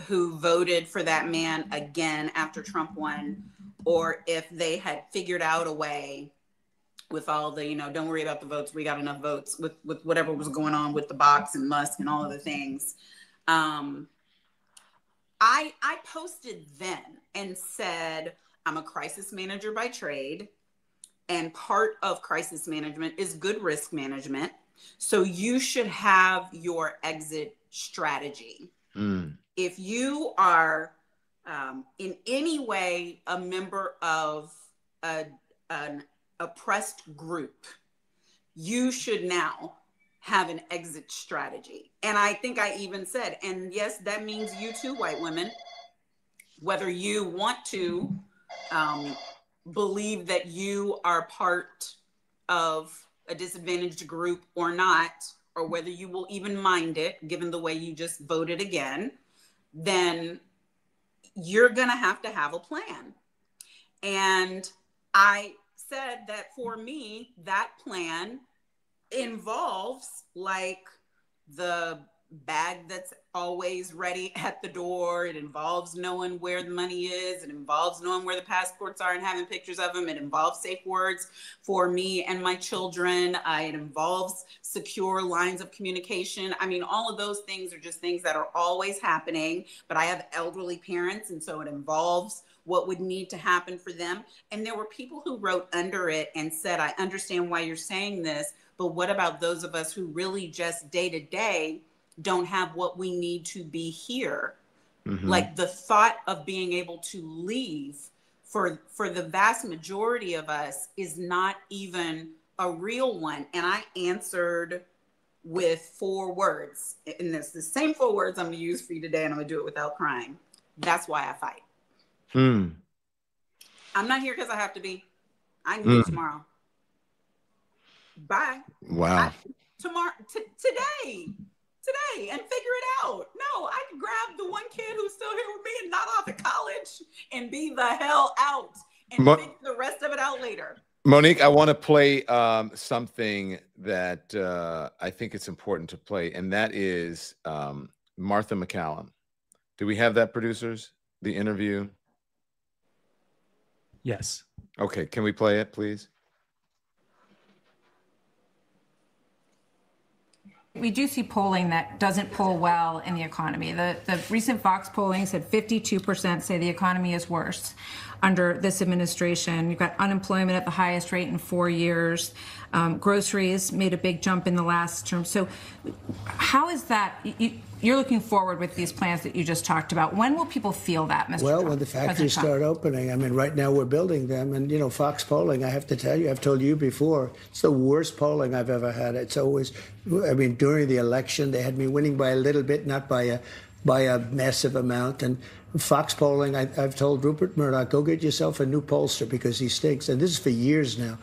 who voted for that man again after Trump won, or if they had figured out a way with all the, don't worry about the votes, we got enough votes, with whatever was going on with the box and Musk and all of the things. I posted then and said, I'm a crisis manager by trade, and part of crisis management is good risk management. So you should have your exit strategy. If you are in any way a member of an oppressed group, you should now have an exit strategy. And I think I even said, and yes, that means you too, white women, whether you want to believe that you are part of a disadvantaged group or not, or whether you will even mind it, given the way you just voted again, then you're going to have a plan. And I said that for me, that plan involves like the bag that's always ready at the door. It involves knowing where the money is. It involves knowing where the passports are and having pictures of them. It involves safe words for me and my children. It involves secure lines of communication. I mean, all of those things are just things that are always happening, but I have elderly parents. And so it involves what would need to happen for them. And there were people who wrote under it and said, I understand why you're saying this, but what about those of us who really just day to day don't have what we need to be here? Like the thought of being able to leave for the vast majority of us is not even a real one. And I answered with 4 words. And it's the same 4 words I'm going to use for you today, and I'm going to do it without crying. That's why I fight. I'm not here because I have to be. I can do it tomorrow. Bye. Wow. Today and figure it out. No, I can grab the one kid who's still here with me and not off at college and be the hell out and figure the rest of it out later. Monique, I want to play something that I think it's important to play, and that is Martha McCallum. Do we have that, producers? The interview? Yes. Okay, can we play it, please? We do see polling that doesn't poll well in the economy. The recent Vox polling said 52% say the economy is worse under this administration. You've got unemployment at the highest rate in 4 years. Groceries made a big jump in the last term. So how is that? You're looking forward with these plans that you just talked about. When will people feel that, Mr. Well, Trump? when the factories start opening. I mean, right now we're building them. And, you know, Fox polling, I have to tell you, I've told you before, it's the worst polling I've ever had. It's always, I mean, during the election, they had me winning by a little bit, not by a massive amount. And Fox polling, I've told Rupert Murdoch, go get yourself a new pollster because he stinks. And this is for years now.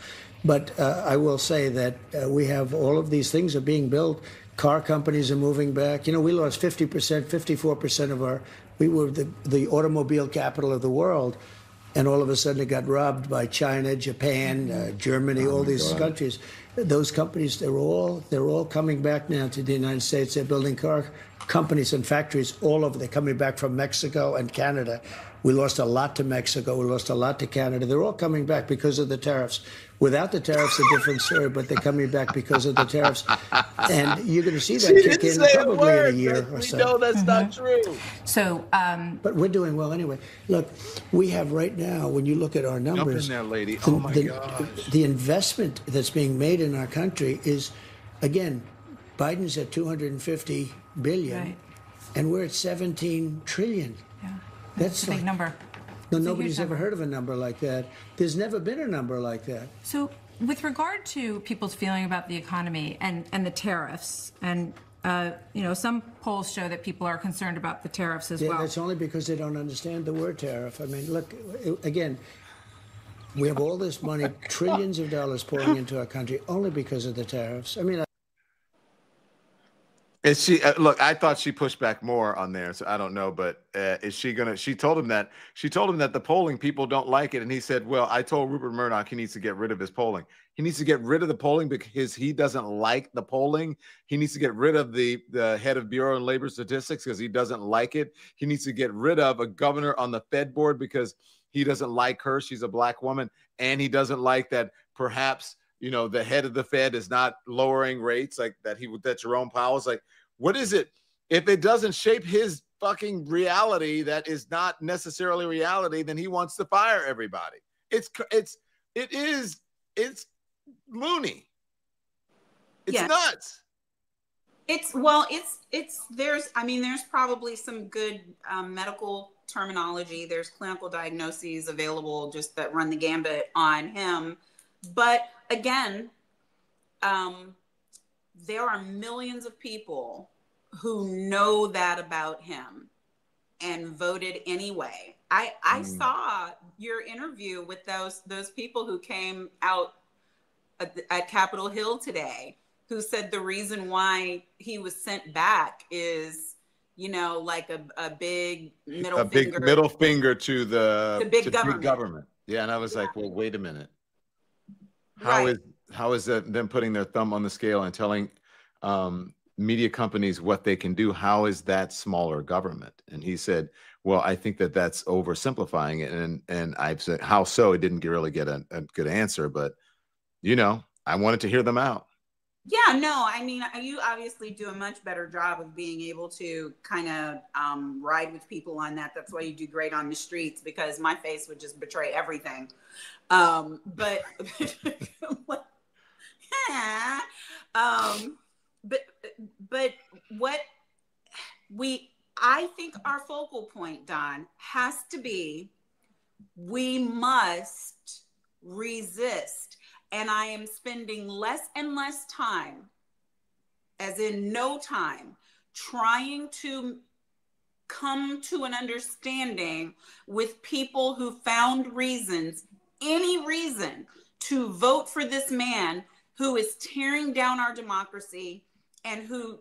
But I will say that we have all of these things are being built. Car companies are moving back. You know, we lost 50%, 54% of our, we were the automobile capital of the world. And all of a sudden it got robbed by China, Japan, Germany, all these countries. Those companies, they're all coming back now to the United States. They're building car companies and factories all over. They're coming back from Mexico and Canada. We lost a lot to Mexico. We lost a lot to Canada. They're all coming back because of the tariffs. Without the tariffs, a different story, but they're coming back because of the tariffs. And you're going to see that kick in probably in a year or so. We know that's not true. So, but we're doing well anyway. Look, we have right now, when you look at our numbers, Jump in there, lady. Oh my gosh. The investment that's being made in our country is, again, Biden's at $250 billion, right, and we're at $17 trillion. Yeah, that's a big number. No, nobody's ever heard of a number like that. There's never been a number like that. So with regard to people's feeling about the economy and the tariffs, and you know, some polls show that people are concerned about the tariffs as well. That's only because they don't understand the word tariff. I mean, look, again, we have all this money, trillions of dollars pouring into our country only because of the tariffs. I mean, Is she look? I thought she pushed back more on there, so I don't know. But is she gonna? She told him that the polling people don't like it, and he said, "Well, I told Rupert Murdoch he needs to get rid of his polling. He needs to get rid of the polling because he doesn't like the polling. He needs to get rid of the head of Bureau of Labor Statistics because he doesn't like it. He needs to get rid of a governor on the Fed board because he doesn't like her. She's a black woman, and he doesn't like that perhaps." You know, the head of the Fed is not lowering rates like that. That Jerome Powell's like, what is it? If it doesn't shape his fucking reality, that is not necessarily reality, then he wants to fire everybody. It's loony. It's nuts. There's probably some good medical terminology. There's clinical diagnoses available just that run the gambit on him. But again, there are millions of people who know that about him and voted anyway. I saw your interview with those people who came out at Capitol Hill today, who said the reason why he was sent back is, you know, like a big middle finger to the big government. Yeah, and I was like, well, wait a minute. How is that them putting their thumb on the scale and telling media companies what they can do? How is that smaller government? And he said, well, I think that's oversimplifying it. And I've said, how so? It didn't really get a good answer, but you know, I wanted to hear them out. Yeah, no, I mean, you obviously do a much better job of being able to kind of ride with people on that. That's why you do great on the streets, because my face would just betray everything. But what I think our focal point, Don, has to be, we must resist. And I am spending less and less time, as in no time, trying to come to an understanding with people who found reasons, any reason, to vote for this man who is tearing down our democracy and who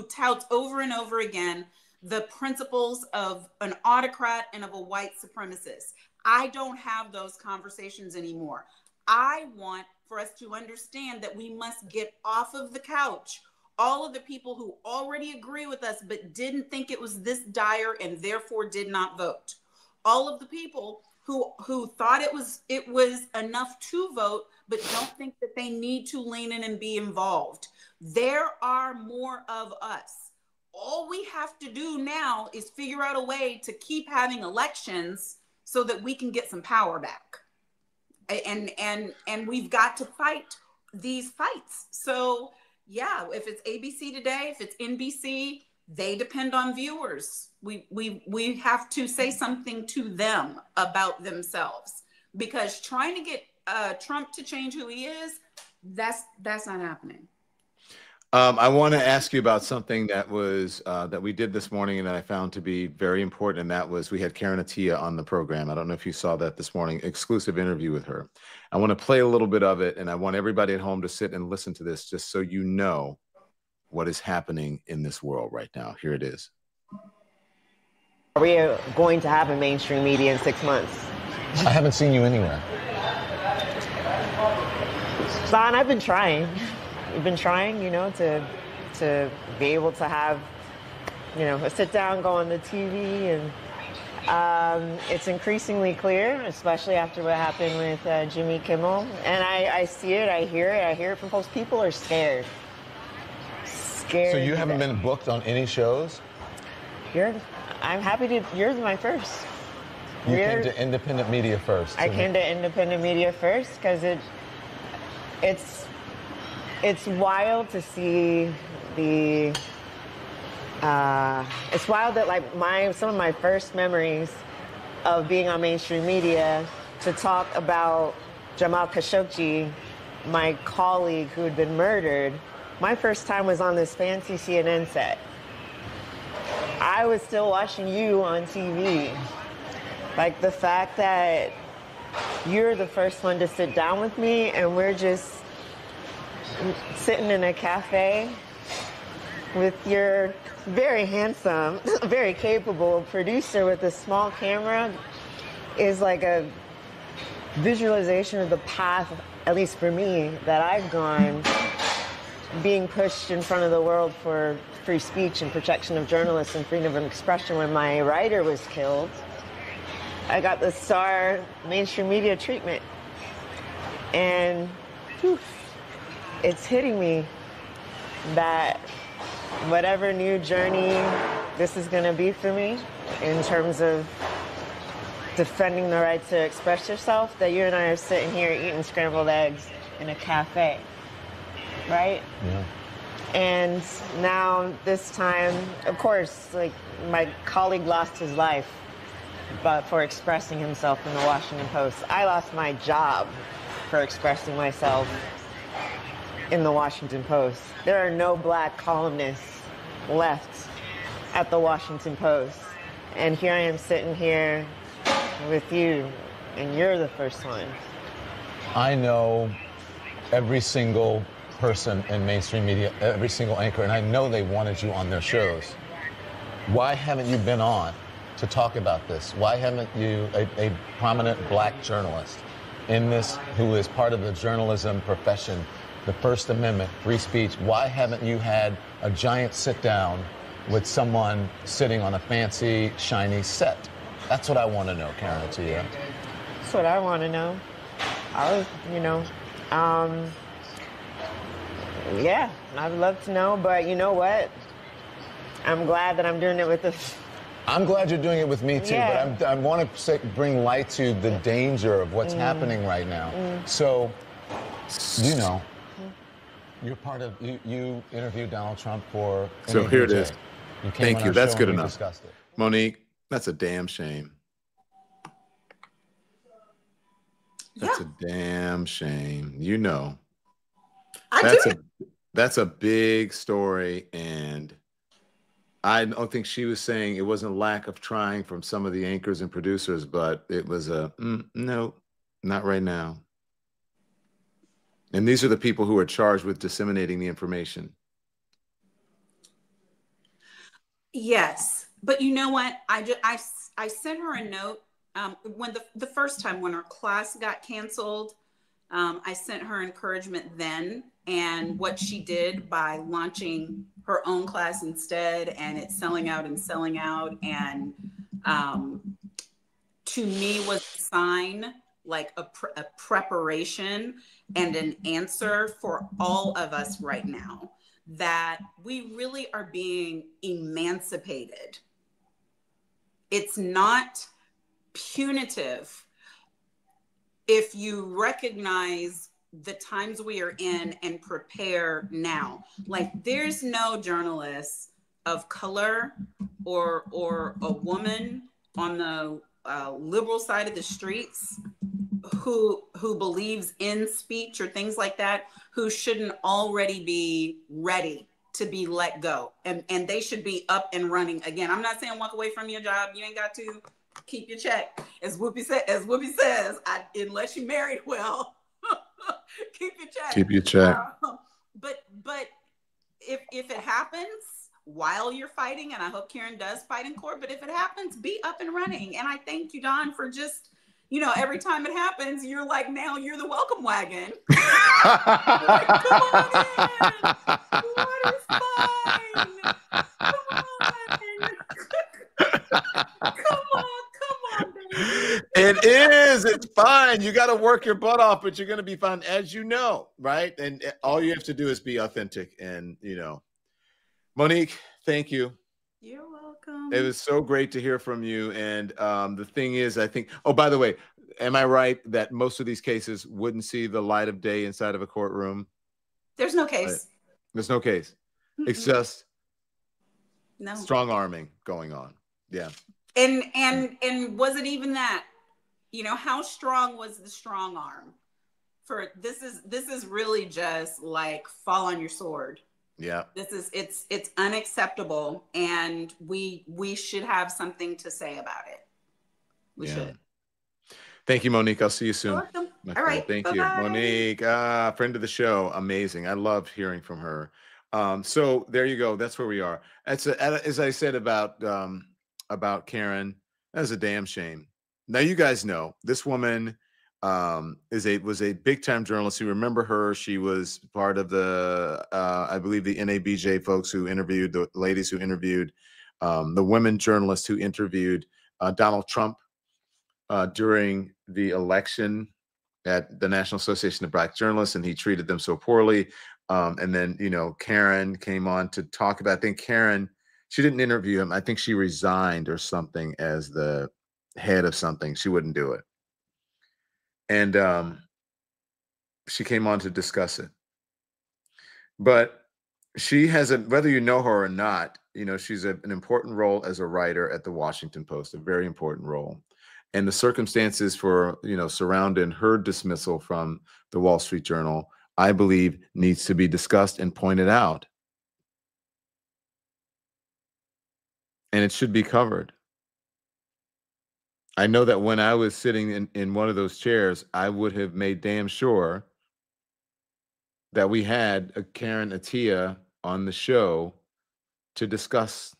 touts over and over again the principles of an autocrat and of a white supremacist. I don't have those conversations anymore. I want for us to understand that we must get off of the couch all of the people who already agree with us but didn't think it was this dire and therefore did not vote. All of the people who thought it was enough to vote but don't think that they need to lean in and be involved. There are more of us. All we have to do now is figure out a way to keep having elections so that we can get some power back. And we've got to fight these fights. So yeah, if it's ABC today, if it's NBC, they depend on viewers. We have to say something to them about themselves, because trying to get Trump to change who he is, that's not happening. I want to ask you about something that was that we did this morning and that I found to be very important, and that was we had Karen Attia on the program. I don't know if you saw that this morning, exclusive interview with her. I want to play a little bit of it, and I want everybody at home to sit and listen to this just so you know what is happening in this world right now. Here it is. Are we going to have a mainstream media in 6 months? I haven't seen you anywhere. Son, I've been trying. We've been trying, to be able to have, a sit down, go on the TV, and it's increasingly clear, especially after what happened with Jimmy Kimmel. And I see it, I hear it from folks. People are scared. So you haven't been booked on any shows? I'm happy to. You're my first. You came to independent media first. I came to independent media first because it's wild to see the. It's wild that some of my first memories of being on mainstream media to talk about Jamal Khashoggi, my colleague who had been murdered. My first time was on this fancy CNN set. I was still watching you on TV. Like the fact that you're the first one to sit down with me and we're just sitting in a cafe with your very handsome, very capable producer with a small camera is like a visualization of the path, at least for me, that I've gone being pushed in front of the world for free speech and protection of journalists and freedom of expression. When my writer was killed, I got the star mainstream media treatment. And it's hitting me that whatever new journey this is going to be for me in terms of defending the right to express yourself, that you and I are sitting here eating scrambled eggs in a cafe, right? Yeah. And now this time, of course, like my colleague lost his life but for expressing himself in the Washington Post. I lost my job for expressing myself in the Washington Post. There are no black columnists left at the Washington Post. And here I am sitting here with you, and you're the first one. I know every single person in mainstream media, every single anchor, and I know they wanted you on their shows. Why haven't you been on to talk about this? Why haven't you, a prominent black journalist in this, who is part of the journalism profession, the First Amendment, free speech, why haven't you had a giant sit down with someone sitting on a fancy, shiny set? That's what I want to know, Karen Attia. That's what I want to know. Yeah, I'd love to know, but you know what? I'm glad that I'm doing it with this. I'm glad you're doing it with me too, Yeah. but I want to bring light to the danger of what's happening right now. So, you know, you're part of, you interviewed Donald Trump for So here it NABJ. is. You came Thank on you. our That's show good and we enough. discussed it. Monique, that's a damn shame. That's a damn shame. You know. That's a big story, and I don't think she was saying it wasn't lack of trying from some of the anchors and producers, but it was a no, not right now. And these are the people who are charged with disseminating the information. Yes, but you know what? I sent her a note when the first time when her class got canceled. I sent her encouragement then, and what she did by launching her own class instead, and it's selling out, and to me was a sign, like a preparation and an answer for all of us right now, that we really are being emancipated. It's not punitive if you recognize the times we are in and prepare now. Like, there's no journalist of color or a woman on the liberal side of the streets who believes in speech or things like that, who shouldn't already be ready to be let go, and they should be up and running again. I'm not saying walk away from your job. You ain't got to. Keep your check, as Whoopi says. Unless you married well, keep your check. Keep your check. But if it happens while you're fighting, and I hope Karen does fight in court, but if it happens, be up and running. And I thank you, Don, for just, every time it happens, you're like, now you're the welcome wagon. Like, come on in. Water's fine. Come on. It is. It's fine. You got to work your butt off, but you're going to be fine, as you know, right? And all you have to do is be authentic. And, Monique, thank you. You're welcome. It was so great to hear from you. And the thing is, I think, oh, by the way, am I right that most of these cases wouldn't see the light of day inside of a courtroom? There's no case. Right. There's no case. It's just no strong arming going on. Yeah. And was it even that? How strong was the strong arm? For this is really just like fall on your sword. Yeah. It's unacceptable, and we should have something to say about it. We should. Thank you, Monique. I'll see you soon. You're welcome. All right. Thank Bye-bye. you. Monique, friend of the show. Amazing. I love hearing from her. So there you go. That's where we are. As I said about Karen, that's a damn shame. Now, you guys know this woman was a big time journalist. You remember her? She was part of the I believe the NABJ folks who interviewed the ladies who interviewed the women journalists who interviewed Donald Trump during the election at the National Association of Black Journalists, and he treated them so poorly. And then Karen came on to talk about. I think Karen. She didn't interview him. I think she resigned or something as the head of something. She wouldn't do it. And she came on to discuss it. But she has whether you know her or not, she's an important role as a writer at the Washington Post, a very important role. And the circumstances for, surrounding her dismissal from the Wall Street Journal, I believe, needs to be discussed and pointed out. And it should be covered. I know that when I was sitting in one of those chairs, I would have made damn sure that we had a Karen Attiah on the show to discuss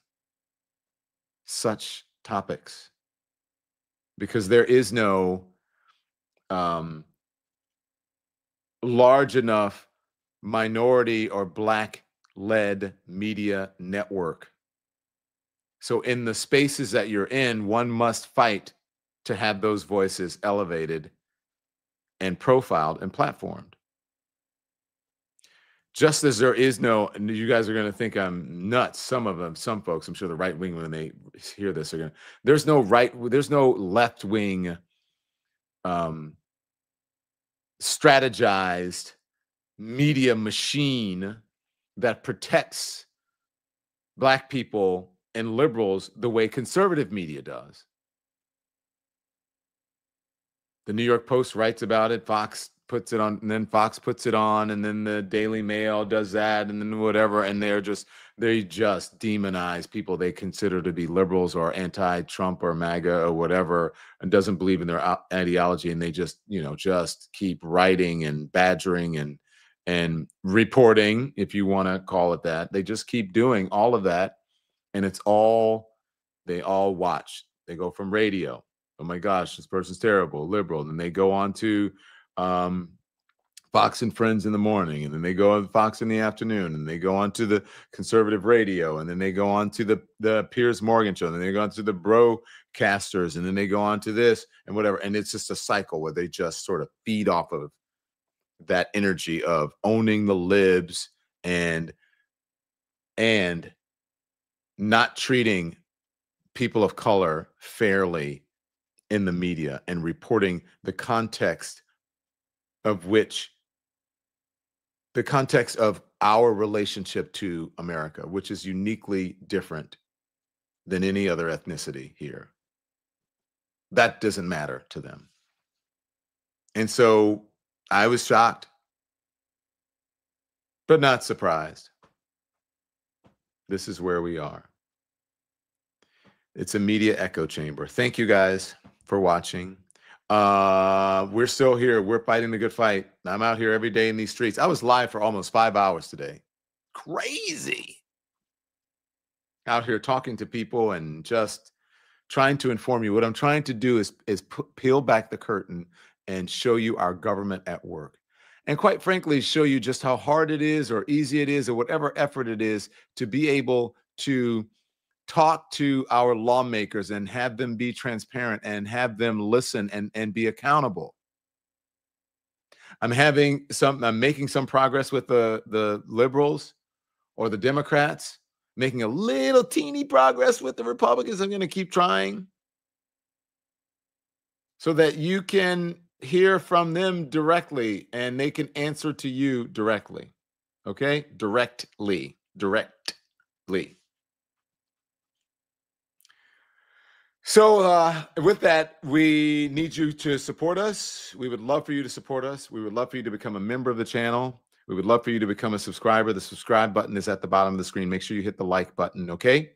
such topics. Because there is no large enough minority or Black-led media network. So in the spaces that you're in, one must fight to have those voices elevated and profiled and platformed. Just as there is no, and you guys are going to think I'm nuts. Some of them, some folks, I'm sure the right wing, when they hear this, are going to, there's no left wing strategized media machine that protects Black people and liberals the way conservative media does. The New York Post writes about it, Fox puts it on, and then Fox puts it on, and then the Daily Mail does that, and then whatever, and they just demonize people they consider to be liberals or anti-Trump or MAGA or whatever, and doesn't believe in their ideology, and they just, just keep writing and badgering and reporting, if you want to call it that. They just keep doing all of that, and they all watch. They go from radio, oh my gosh, this person's terrible, liberal, and then they go on to Fox and Friends in the morning, and then they go on Fox in the afternoon, and they go on to the conservative radio, and then they go on to the Piers Morgan show, and then they go on to the broadcasters, and then they go on to this and whatever. And it's just a cycle where they just sort of feed off of that energy of owning the libs and not treating people of color fairly in the media and reporting the context of our relationship to America, which is uniquely different than any other ethnicity here. That doesn't matter to them. And so I was shocked, but not surprised. This is where we are. It's a media echo chamber. Thank you guys for watching. We're still here. We're fighting the good fight. I'm out here every day in these streets. I was live for almost 5 hours today. Crazy. Out here talking to people and just trying to inform you. What I'm trying to do is peel back the curtain and show you our government at work. And quite frankly, show you just how hard it is or easy it is or whatever effort it is to be able to talk to our lawmakers and have them be transparent and have them listen and be accountable. I'm making some progress with the liberals or the Democrats, making a little teeny progress with the Republicans. I'm going to keep trying so that you can hear from them directly and they can answer to you directly. Okay? Directly. So with that, we need you to support us. We would love for you to support us. We would love for you to become a member of the channel. We would love for you to become a subscriber. The subscribe button is at the bottom of the screen. Make sure you hit the like button, okay?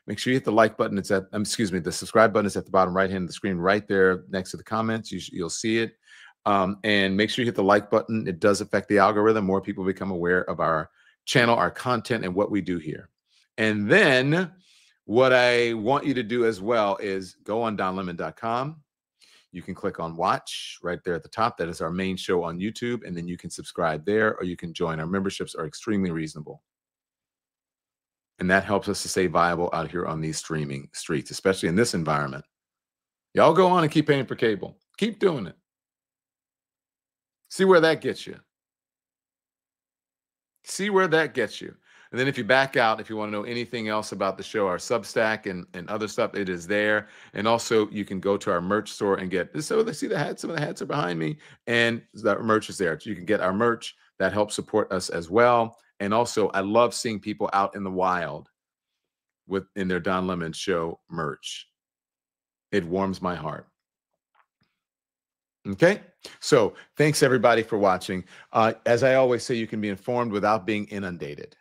Make sure you hit the like button. It's at, the subscribe button is at the bottom right hand of the screen, right there next to the comments. You'll see it. And make sure you hit the like button. It does affect the algorithm. More people become aware of our channel, our content, and what we do here. And then what I want you to do as well is go on donlemon.com. You can click on watch right there at the top. That is our main show on YouTube. And then you can subscribe there or you can join. Our memberships are extremely reasonable. And that helps us to stay viable out here on these streaming streets, especially in this environment. Y'all go on and keep paying for cable. Keep doing it. See where that gets you. See where that gets you. And then if you back out, if you want to know anything else about the show, our Substack and other stuff, it is there. And also you can go to our merch store and get this. So they see the hats, some of the hats are behind me, and the merch is there. So you can get our merch. That helps support us as well. And also I love seeing people out in the wild in their Don Lemon Show merch. It warms my heart. Okay, so thanks everybody for watching. As I always say, you can be informed without being inundated.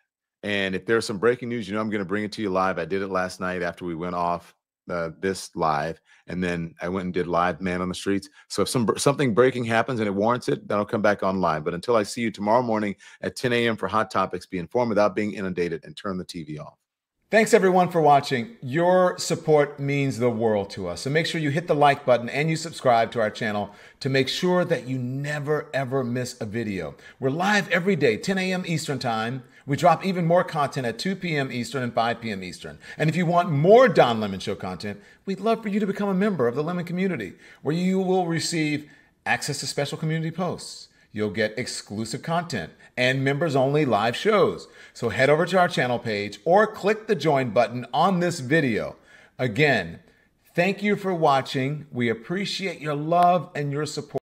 And if there's some breaking news, I'm going to bring it to you live. I did it last night after we went off this live, and then I went and did live Man on the Streets. So if something breaking happens and it warrants it, then I'll come back on live. But until I see you tomorrow morning at 10 a.m. for Hot Topics, be informed without being inundated and turn the TV off. Thanks everyone for watching. Your support means the world to us. So make sure you hit the like button and you subscribe to our channel to make sure that you never ever miss a video. We're live every day, 10 a.m. Eastern time. We drop even more content at 2 p.m. Eastern and 5 p.m. Eastern. And if you want more Don Lemon Show content, we'd love for you to become a member of the Lemon community, where you will receive access to special community posts. you'll get exclusive content and members-only live shows. So head over to our channel page or click the join button on this video. Again, thank you for watching. We appreciate your love and your support.